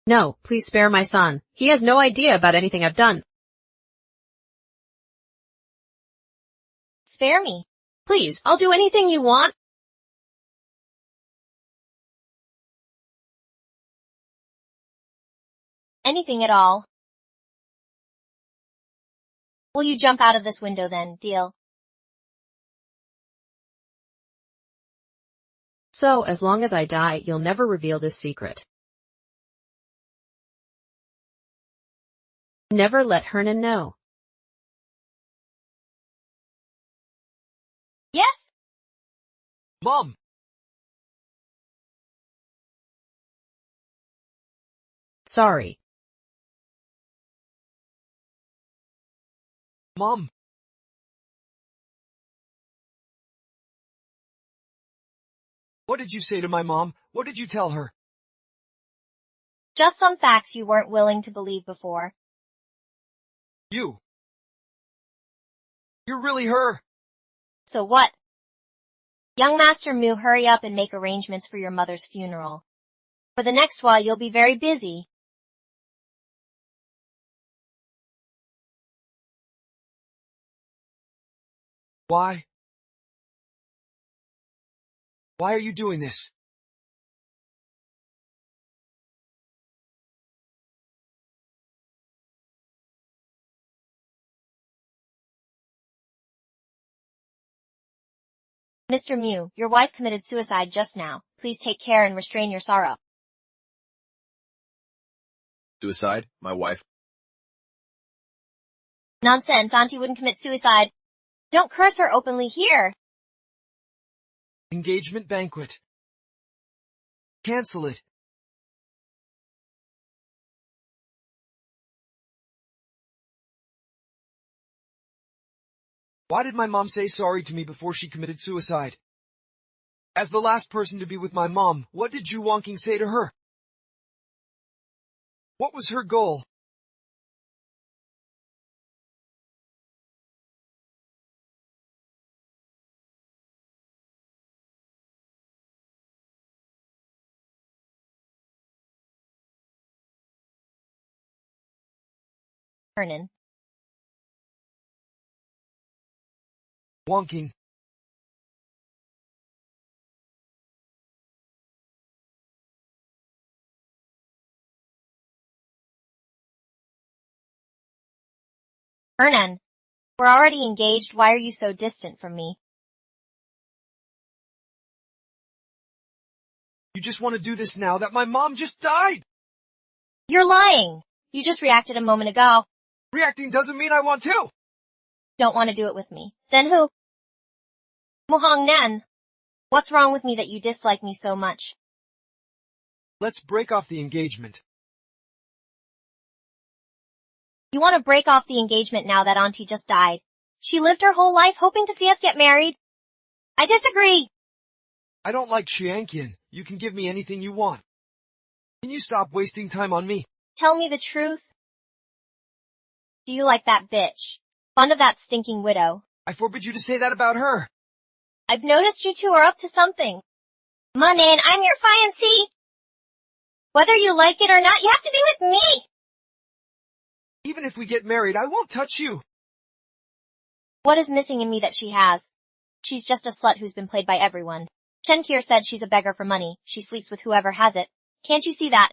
No, please spare my son. He has no idea about anything I've done. Spare me. Please, I'll do anything you want. Anything at all. Will you jump out of this window then, deal? So, as long as I die, you'll never reveal this secret. Never let Hernan know. Yes? Mom! Sorry. Mom! What did you say to my mom? What did you tell her? Just some facts you weren't willing to believe before. You're really her. So what? Young Master Mu, hurry up and make arrangements for your mother's funeral. For the next while you'll be very busy. Why? Why are you doing this? Mr. Mu, your wife committed suicide just now. Please take care and restrain your sorrow. Suicide? My wife? Nonsense, Auntie wouldn't commit suicide. Don't curse her openly here. Engagement banquet. Cancel it. Why did my mom say sorry to me before she committed suicide? As the last person to be with my mom, what did Ju Wonking say to her? What was her goal? Hernan. Wonking. Hernan. We're already engaged, why are you so distant from me? You just want to do this now that my mom just died! You're lying! You just reacted a moment ago. Reacting doesn't mean I want to! Don't want to do it with me. Then who? Muhong Nan. What's wrong with me that you dislike me so much? Let's break off the engagement. You want to break off the engagement now that Auntie just died. She lived her whole life hoping to see us get married. I disagree. I don't like Xiangqian. You can give me anything you want. Can you stop wasting time on me? Tell me the truth. Do you like that bitch? Fond of that stinking widow. I forbid you to say that about her. I've noticed you two are up to something. Manin, I'm your fiancé. Whether you like it or not, you have to be with me. Even if we get married, I won't touch you. What is missing in me that she has? She's just a slut who's been played by everyone. Chen Kier said she's a beggar for money. She sleeps with whoever has it. Can't you see that?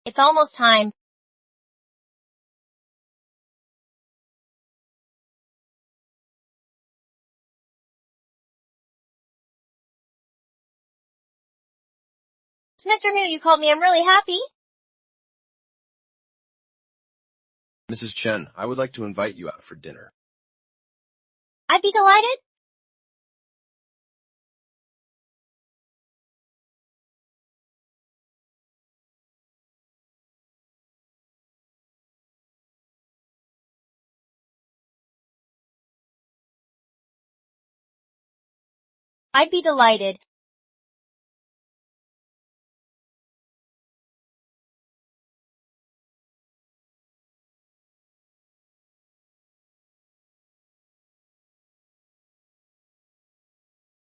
It's almost time. It's Mr. Mu, you called me. I'm really happy. Mrs. Chen, I would like to invite you out for dinner. I'd be delighted. I'd be delighted.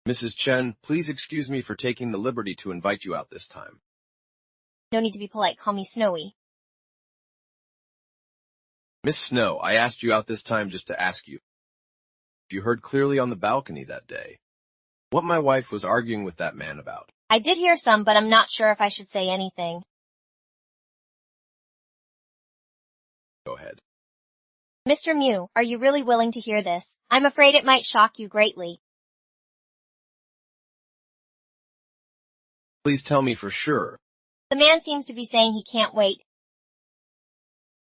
Mrs. Chen, please excuse me for taking the liberty to invite you out this time. No need to be polite. Call me Snowy. Miss Snow, I asked you out this time just to ask you if you heard clearly on the balcony that day what my wife was arguing with that man about. I did hear some, but I'm not sure if I should say anything. Go ahead. Mr. Mu, are you really willing to hear this? I'm afraid it might shock you greatly. Please tell me for sure. The man seems to be saying he can't wait.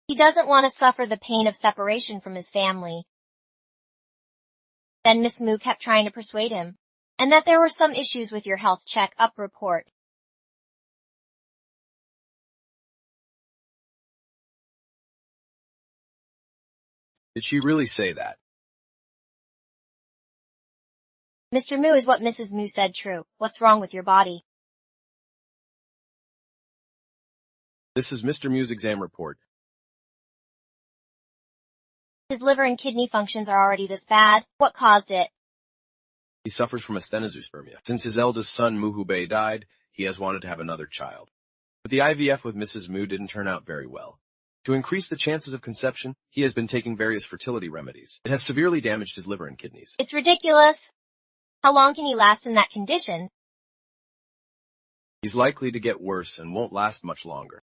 He doesn't want to suffer the pain of separation from his family. Then Miss Mu kept trying to persuade him, and that there were some issues with your health check-up report. Did she really say that? Mr. Mu, is what Mrs. Mu said true? What's wrong with your body? This is Mr. Mu's exam report. His liver and kidney functions are already this bad. What caused it? He suffers from asthenospermia. Since his eldest son, Muhubei, died, he has wanted to have another child. But the IVF with Mrs. Mu didn't turn out very well. To increase the chances of conception, he has been taking various fertility remedies. It has severely damaged his liver and kidneys. It's ridiculous. How long can he last in that condition? He's likely to get worse and won't last much longer.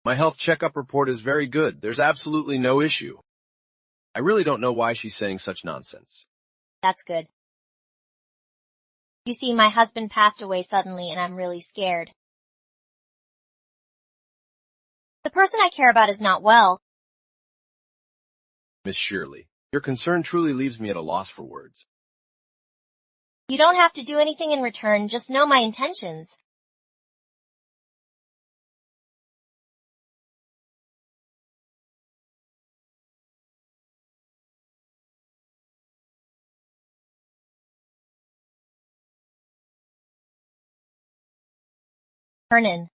My health checkup report is very good. There's absolutely no issue. I really don't know why she's saying such nonsense. That's good. You see, my husband passed away suddenly and I'm really scared. The person I care about is not well. Miss Shirley, your concern truly leaves me at a loss for words. You don't have to do anything in return, just know my intentions. Hernan.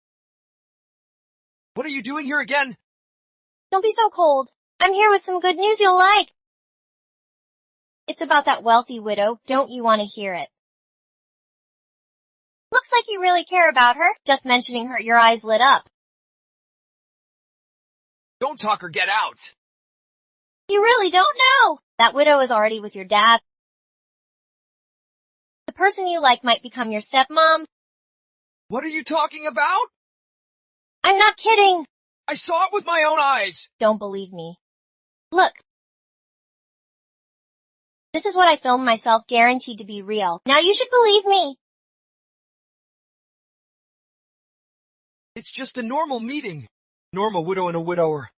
What are you doing here again? Don't be so cold. I'm here with some good news you'll like. It's about that wealthy widow. Don't you want to hear it? Looks like you really care about her. Just mentioning her, your eyes lit up. Don't talk or get out. You really don't know. That widow is already with your dad. The person you like might become your stepmom. What are you talking about? I'm not kidding. I saw it with my own eyes. Don't believe me. Look. This is what I filmed myself, guaranteed to be real. Now you should believe me. It's just a normal meeting. Normal widow and a widower.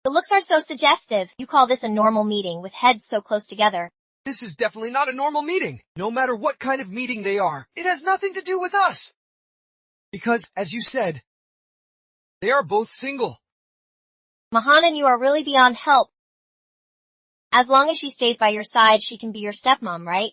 The looks are so suggestive. You call this a normal meeting with heads so close together. This is definitely not a normal meeting. No matter what kind of meeting they are, it has nothing to do with us. Because, as you said, they are both single. Mahanan, you are really beyond help. As long as she stays by your side, she can be your stepmom, right?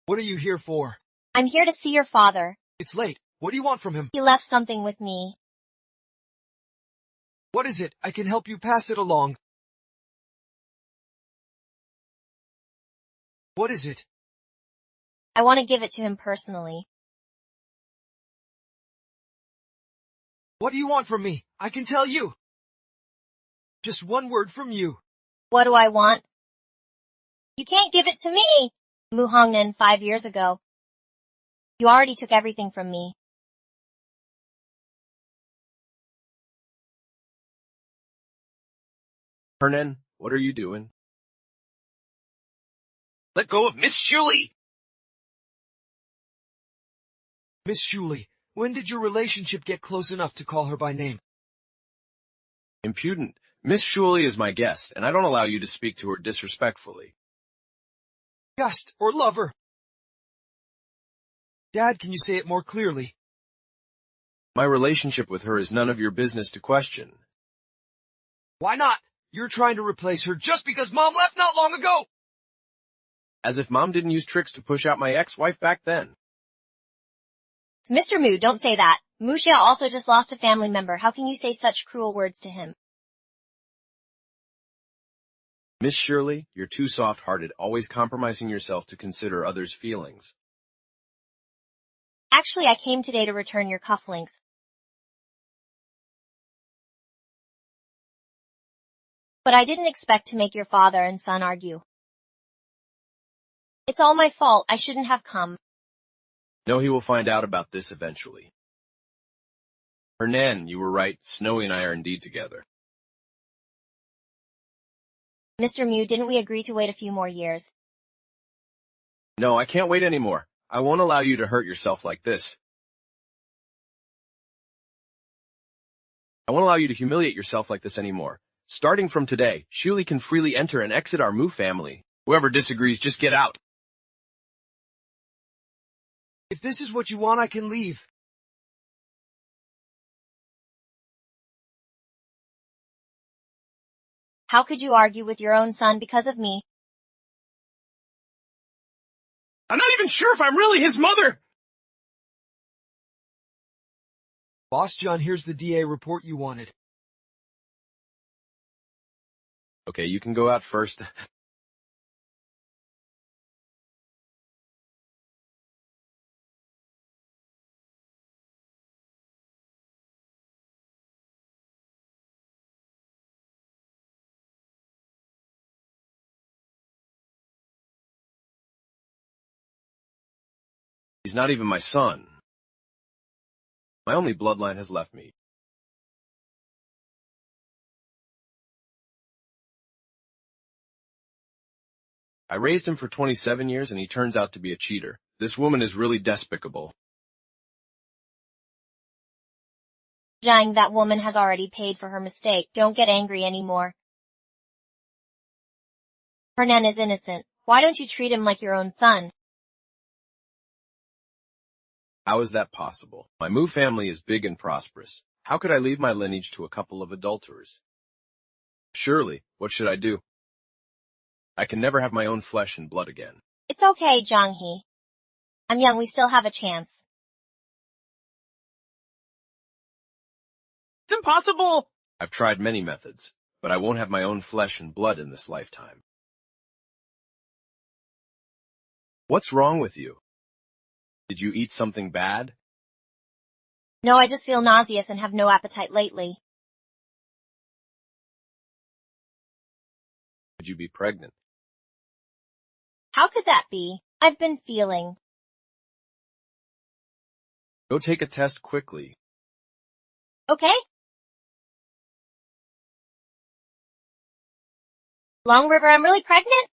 What are you here for? I'm here to see your father. It's late. What do you want from him? He left something with me. What is it? I can help you pass it along. What is it? I want to give it to him personally. What do you want from me? I can tell you. Just one word from you. What do I want? You can't give it to me. Muhongnan 5 years ago. You already took everything from me. Hernan, what are you doing? Let go of Miss Shuley! Miss Shuley, when did your relationship get close enough to call her by name? Impudent. Miss Shuley is my guest, and I don't allow you to speak to her disrespectfully. Guest or lover? Dad, can you say it more clearly? My relationship with her is none of your business to question. Why not? You're trying to replace her just because Mom left not long ago! As if Mom didn't use tricks to push out my ex-wife back then. Mr. Mu, don't say that. Muxia also just lost a family member. How can you say such cruel words to him? Miss Shirley, you're too soft-hearted, always compromising yourself to consider others' feelings. Actually, I came today to return your cufflinks. But I didn't expect to make your father and son argue. It's all my fault. I shouldn't have come. No, he will find out about this eventually. Hernan, you were right. Snowy and I are indeed together. Mr. Mu, didn't we agree to wait a few more years? No, I can't wait anymore. I won't allow you to hurt yourself like this. I won't allow you to humiliate yourself like this anymore. Starting from today, Shuli can freely enter and exit our Mu family. Whoever disagrees, just get out. If this is what you want, I can leave. How could you argue with your own son because of me? I'm not even sure if I'm really his mother! Boss John, here's the DA report you wanted. Okay, you can go out first. He's not even my son. My only bloodline has left me. I raised him for 27 years and he turns out to be a cheater. This woman is really despicable. Zhang, that woman has already paid for her mistake. Don't get angry anymore. Hernan is innocent. Why don't you treat him like your own son? How is that possible? My Mu family is big and prosperous. How could I leave my lineage to a couple of adulterers? Surely, what should I do? I can never have my own flesh and blood again. It's okay, Zhang He. I'm young, we still have a chance. It's impossible! I've tried many methods, but I won't have my own flesh and blood in this lifetime. What's wrong with you? Did you eat something bad? No, I just feel nauseous and have no appetite lately. Could you be pregnant? How could that be? I've been feeling. Go take a test quickly. Okay? Long River, I'm really pregnant?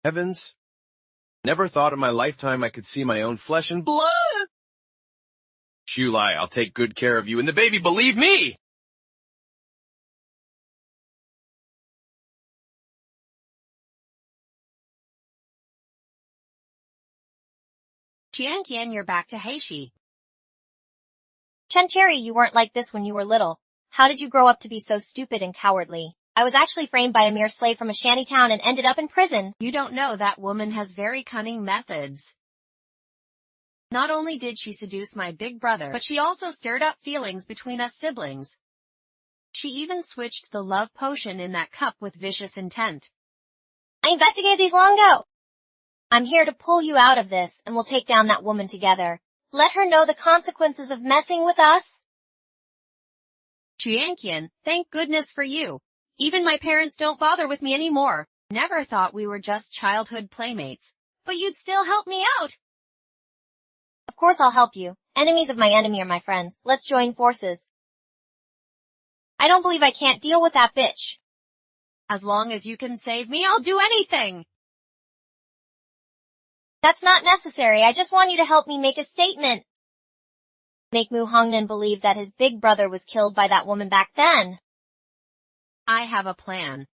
Heavens! Never thought in my lifetime I could see my own flesh and blood! Shulai, I'll take good care of you and the baby, believe me! Qian, you're back to Heishi. Chen Cherry, you weren't like this when you were little. How did you grow up to be so stupid and cowardly? I was actually framed by a mere slave from a shanty town and ended up in prison. You don't know that woman has very cunning methods. Not only did she seduce my big brother, but she also stirred up feelings between us siblings. She even switched the love potion in that cup with vicious intent. I investigated these long ago. I'm here to pull you out of this, and we'll take down that woman together. Let her know the consequences of messing with us. Qian, thank goodness for you. Even my parents don't bother with me anymore. Never thought we were just childhood playmates. But you'd still help me out. Of course I'll help you. Enemies of my enemy are my friends. Let's join forces. I don't believe I can't deal with that bitch. As long as you can save me, I'll do anything. That's not necessary. I just want you to help me make a statement. Make Mu Hongnan believe that his big brother was killed by that woman back then. I have a plan.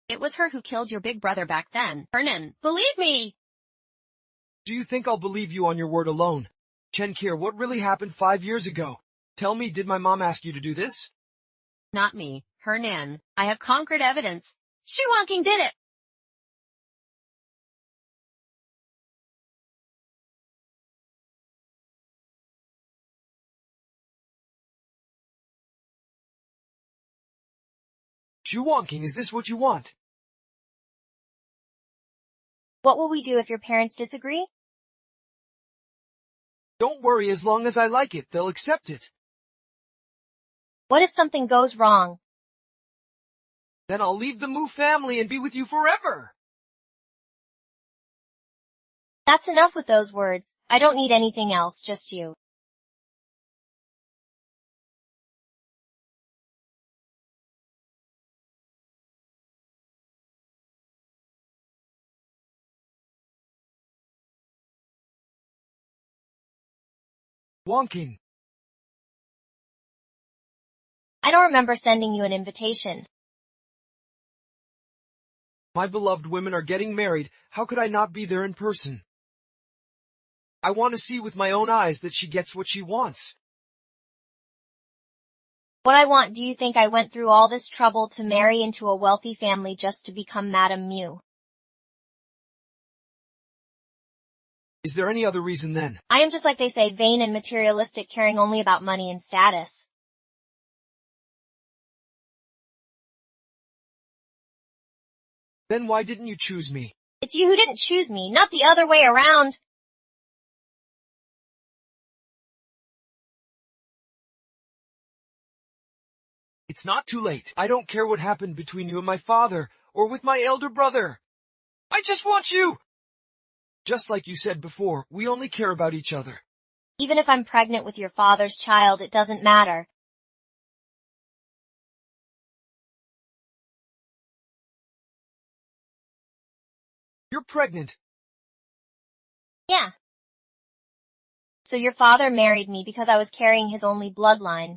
It was her who killed your big brother back then. Hernan, believe me! Do you think I'll believe you on your word alone? Chen Kier, what really happened 5 years ago? Tell me, did my mom ask you to do this? Not me, Hernan. I have concrete evidence. Xu Wanqing did it! Xu Wanqing, is this what you want? What will we do if your parents disagree? Don't worry, as long as I like it, they'll accept it. What if something goes wrong? Then I'll leave the Mu family and be with you forever. That's enough with those words. I don't need anything else, just you. Wonking. I don't remember sending you an invitation. My beloved women are getting married, how could I not be there in person? I want to see with my own eyes that she gets what she wants. What I want, do you think I went through all this trouble to marry into a wealthy family just to become Madame Mew? Is there any other reason then? I am just like they say, vain and materialistic, caring only about money and status. Then why didn't you choose me? It's you who didn't choose me, not the other way around. It's not too late. I don't care what happened between you and my father, or with my elder brother. I just want you! Just like you said before, we only care about each other. Even if I'm pregnant with your father's child, it doesn't matter. You're pregnant. Yeah. So your father married me because I was carrying his only bloodline.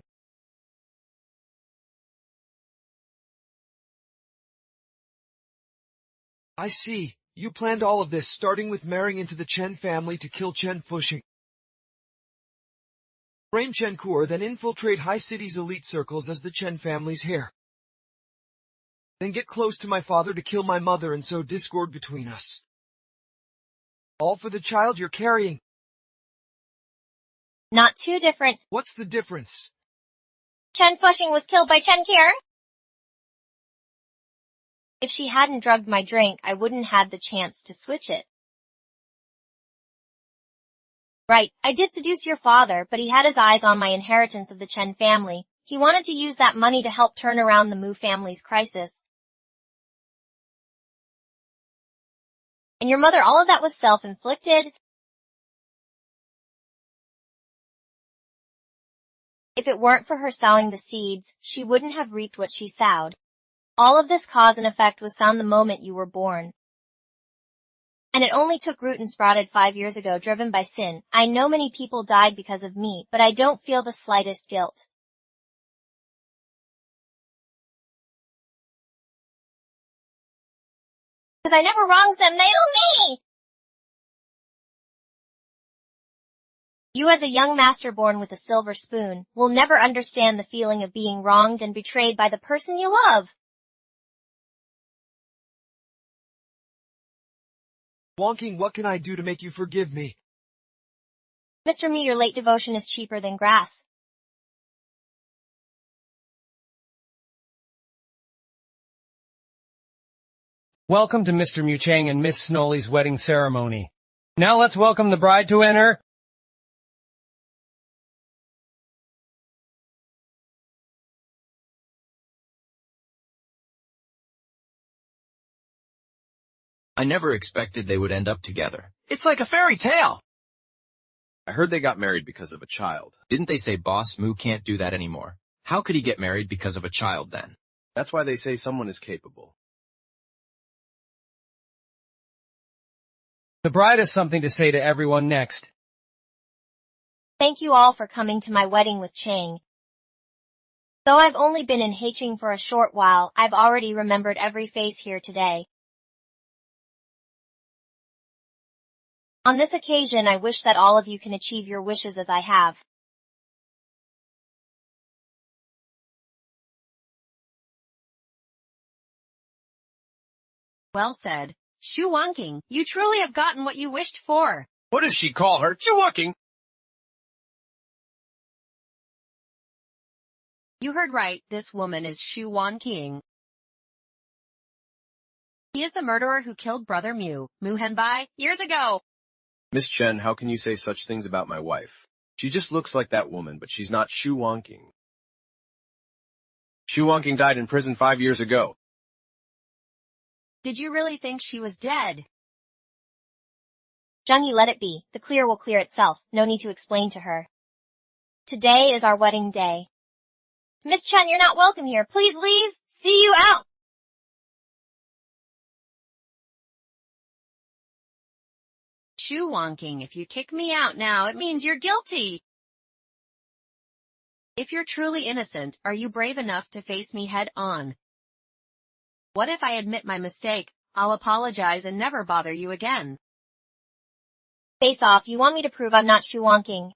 I see. You planned all of this, starting with marrying into the Chen family to kill Chen Fuxing. Frame Chen Kuo, then infiltrate high cities' elite circles as the Chen family's heir. Then get close to my father to kill my mother and sow discord between us. All for the child you're carrying. Not too different. What's the difference? Chen Fuxing was killed by Chen Kier. If she hadn't drugged my drink, I wouldn't had the chance to switch it. Right, I did seduce your father, but he had his eyes on my inheritance of the Chen family. He wanted to use that money to help turn around the Mu family's crisis. And your mother, all of that was self-inflicted. If it weren't for her sowing the seeds, she wouldn't have reaped what she sowed. All of this cause and effect was sown the moment you were born. And it only took root and sprouted 5 years ago, driven by sin. I know many people died because of me, but I don't feel the slightest guilt. Because I never wronged them, they owe me! You as a young master born with a silver spoon, will never understand the feeling of being wronged and betrayed by the person you love. Wonking, what can I do to make you forgive me? Mr. Me, your late devotion is cheaper than grass. Welcome to Mr. Mu Chang and Miss Snowley's wedding ceremony. Now let's welcome the bride to enter. I never expected they would end up together. It's like a fairy tale. I heard they got married because of a child. Didn't they say Boss Moo can't do that anymore? How could he get married because of a child then? That's why they say someone is capable. The bride has something to say to everyone next. Thank you all for coming to my wedding with Chang. Though I've only been in Haiching for a short while, I've already remembered every face here today. On this occasion, I wish that all of you can achieve your wishes as I have. Well said. Shu Wanking, you truly have gotten what you wished for. What does she call her? Chiwucking. You heard right, this woman is Shu Wanking. He is the murderer who killed Brother Mu Henbai, years ago. Miss Chen, how can you say such things about my wife? She just looks like that woman, but she's not Shu Wanking. Shu Wanking died in prison 5 years ago. Did you really think she was dead? Zhengyi, let it be. The clear will clear itself. No need to explain to her. Today is our wedding day. Miss Chen, you're not welcome here. Please leave. See you out. Shu Wanking, if you kick me out now, it means you're guilty. If you're truly innocent, are you brave enough to face me head on? What if I admit my mistake? I'll apologize and never bother you again. Face off, you want me to prove I'm not shoo-wonking.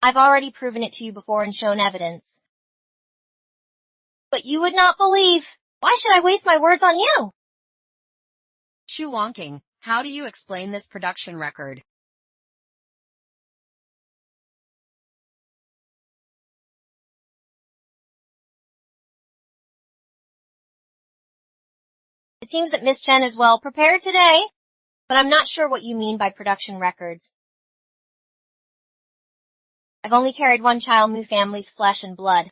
I've already proven it to you before and shown evidence. But you would not believe. Why should I waste my words on you? Shoo-wonking. How do you explain this production record? It seems that Miss Chen is well prepared today, but I'm not sure what you mean by production records. I've only carried one child, Mu family's flesh and blood.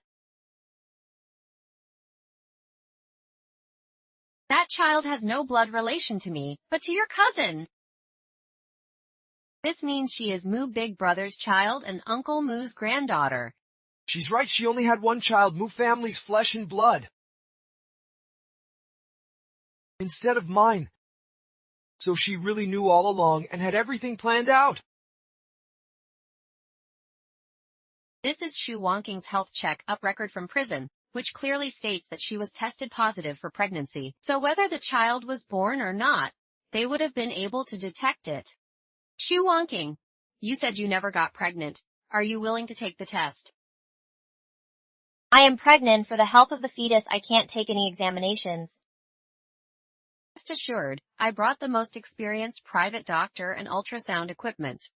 That child has no blood relation to me, but to your cousin. This means she is Mu Big Brother's child and Uncle Mu's granddaughter. She's right, she only had one child, Mu family's flesh and blood. Instead of mine. So she really knew all along and had everything planned out. This is shoo-wonking's health check-up record from prison, which clearly states that she was tested positive for pregnancy. So whether the child was born or not, they would have been able to detect it. Shoo-wonking. You said you never got pregnant. Are you willing to take the test? I am pregnant. For the health of the fetus, I can't take any examinations. Rest assured, I brought the most experienced private doctor and ultrasound equipment.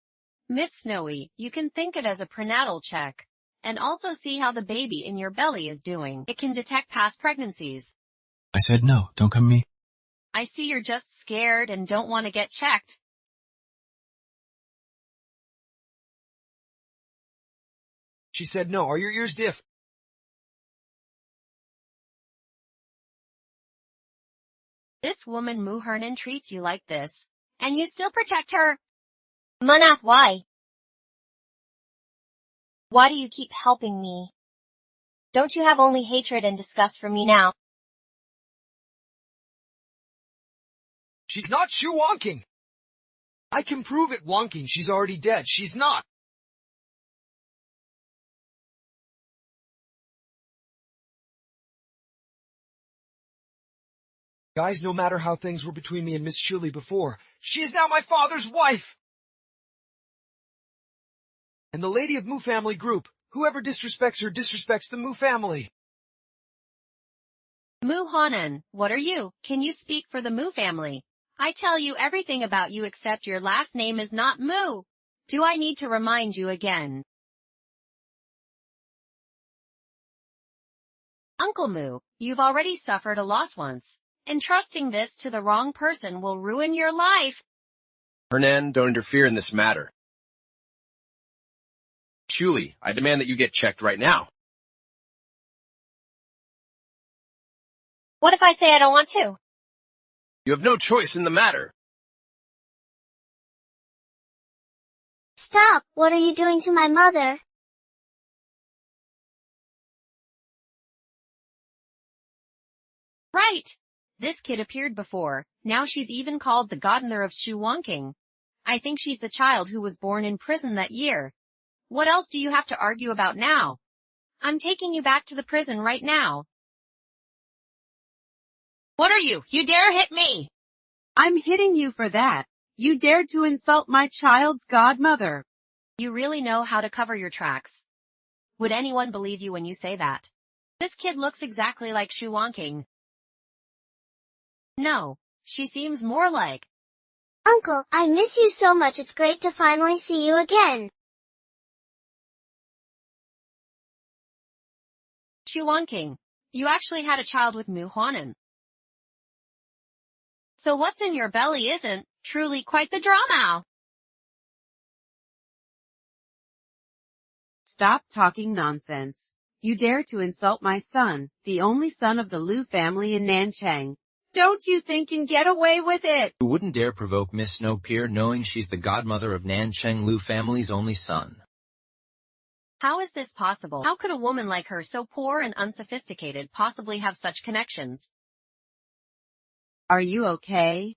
Miss Snowy, you can think it as a prenatal check. And also see how the baby in your belly is doing. It can detect past pregnancies. I said no, don't come me. I see you're just scared and don't want to get checked. She said no, are your ears deaf? This woman Mu Hernan treats you like this. And you still protect her? Manath, why? Why do you keep helping me? Don't you have only hatred and disgust for me now? She's not shoo-wonking. I can prove it wonking. She's already dead. She's not. Guys, no matter how things were between me and Miss Shuli before, she is now my father's wife. And the lady of Mu family group, whoever disrespects her disrespects the Mu family. Mu Hanan, what are you? Can you speak for the Mu family? I tell you everything about you except your last name is not Mu. Do I need to remind you again? Uncle Mu, you've already suffered a loss once. Entrusting this to the wrong person will ruin your life. Hernan, don't interfere in this matter. Shuli, I demand that you get checked right now. What if I say I don't want to? You have no choice in the matter. Stop! What are you doing to my mother? Right. This kid appeared before. Now she's even called the godmother of shoo-wonking. I think she's the child who was born in prison that year. What else do you have to argue about now? I'm taking you back to the prison right now. What are you? You dare hit me! I'm hitting you for that. You dared to insult my child's godmother. You really know how to cover your tracks. Would anyone believe you when you say that? This kid looks exactly like shoo-wonking. No, she seems more like... Uncle, I miss you so much. It's great to finally see you again. Shoo-wonking, you actually had a child with Mu Hanan. So what's in your belly isn't truly quite the drama. Stop talking nonsense. You dare to insult my son, the only son of the Liu family in Nanchang. Don't you think you can get away with it? Who wouldn't dare provoke Miss Snowpiercer knowing she's the godmother of Nancheng Liu family's only son? How is this possible? How could a woman like her, so poor and unsophisticated, possibly have such connections? Are you okay?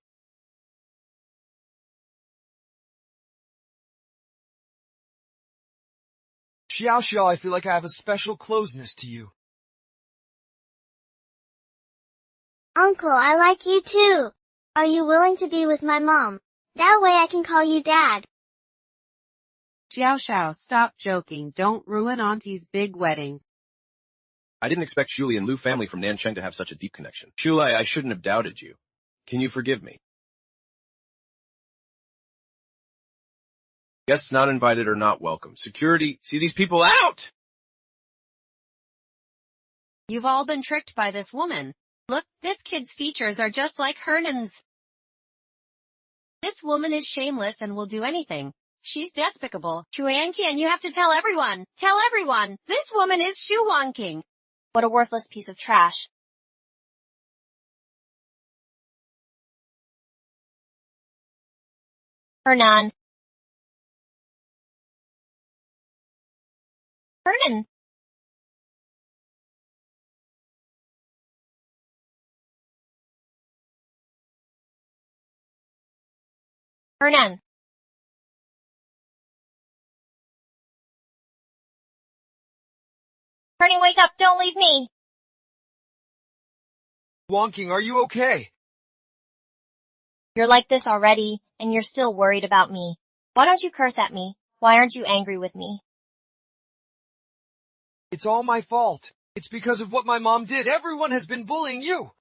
Xiao Xiao, I feel like I have a special closeness to you. Uncle, I like you too. Are you willing to be with my mom? That way I can call you Dad. Xiao Xiao, stop joking. Don't ruin Auntie's big wedding. I didn't expect Shuli and Lu family from Nancheng to have such a deep connection. Shuli, I shouldn't have doubted you. Can you forgive me? Guests not invited are not welcome. Security, see these people out! You've all been tricked by this woman. Look, this kid's features are just like Hernan's. This woman is shameless and will do anything. She's despicable. Chuanqian, you have to tell everyone. Tell everyone. This woman is Shu Wanqing. What a worthless piece of trash. Hernan. Hernan. Hernan. Hernan, wake up, don't leave me. Wonking, are you okay? You're like this already, and you're still worried about me. Why don't you curse at me? Why aren't you angry with me? It's all my fault. It's because of what my mom did. Everyone has been bullying you.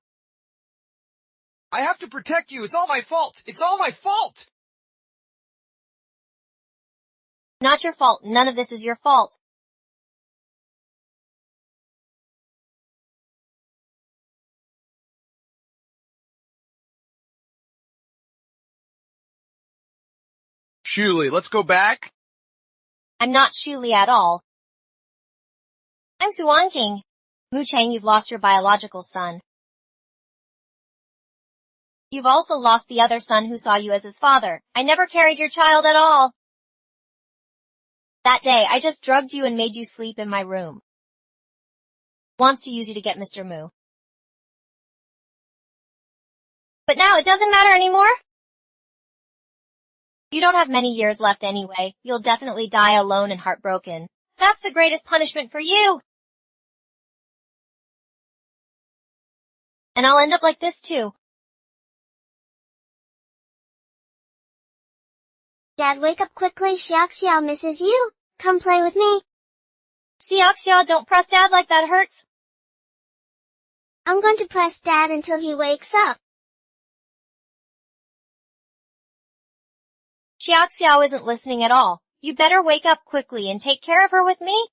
I have to protect you. It's all my fault. It's all my fault. Not your fault. None of this is your fault. Shuli, let's go back. I'm not Shuli at all. I'm Suanqing. Mu Chang, you've lost your biological son. You've also lost the other son who saw you as his father. I never carried your child at all. That day, I just drugged you and made you sleep in my room. Wants to use you to get Mr. Mu. But now it doesn't matter anymore? You don't have many years left anyway. You'll definitely die alone and heartbroken. That's the greatest punishment for you. And I'll end up like this too. Dad, wake up quickly. Xiaoxiao misses you. Come play with me. Xiaoxiao, don't press Dad like that hurts. I'm going to press Dad until he wakes up. Xiaoxiao isn't listening at all. You better wake up quickly and take care of her with me.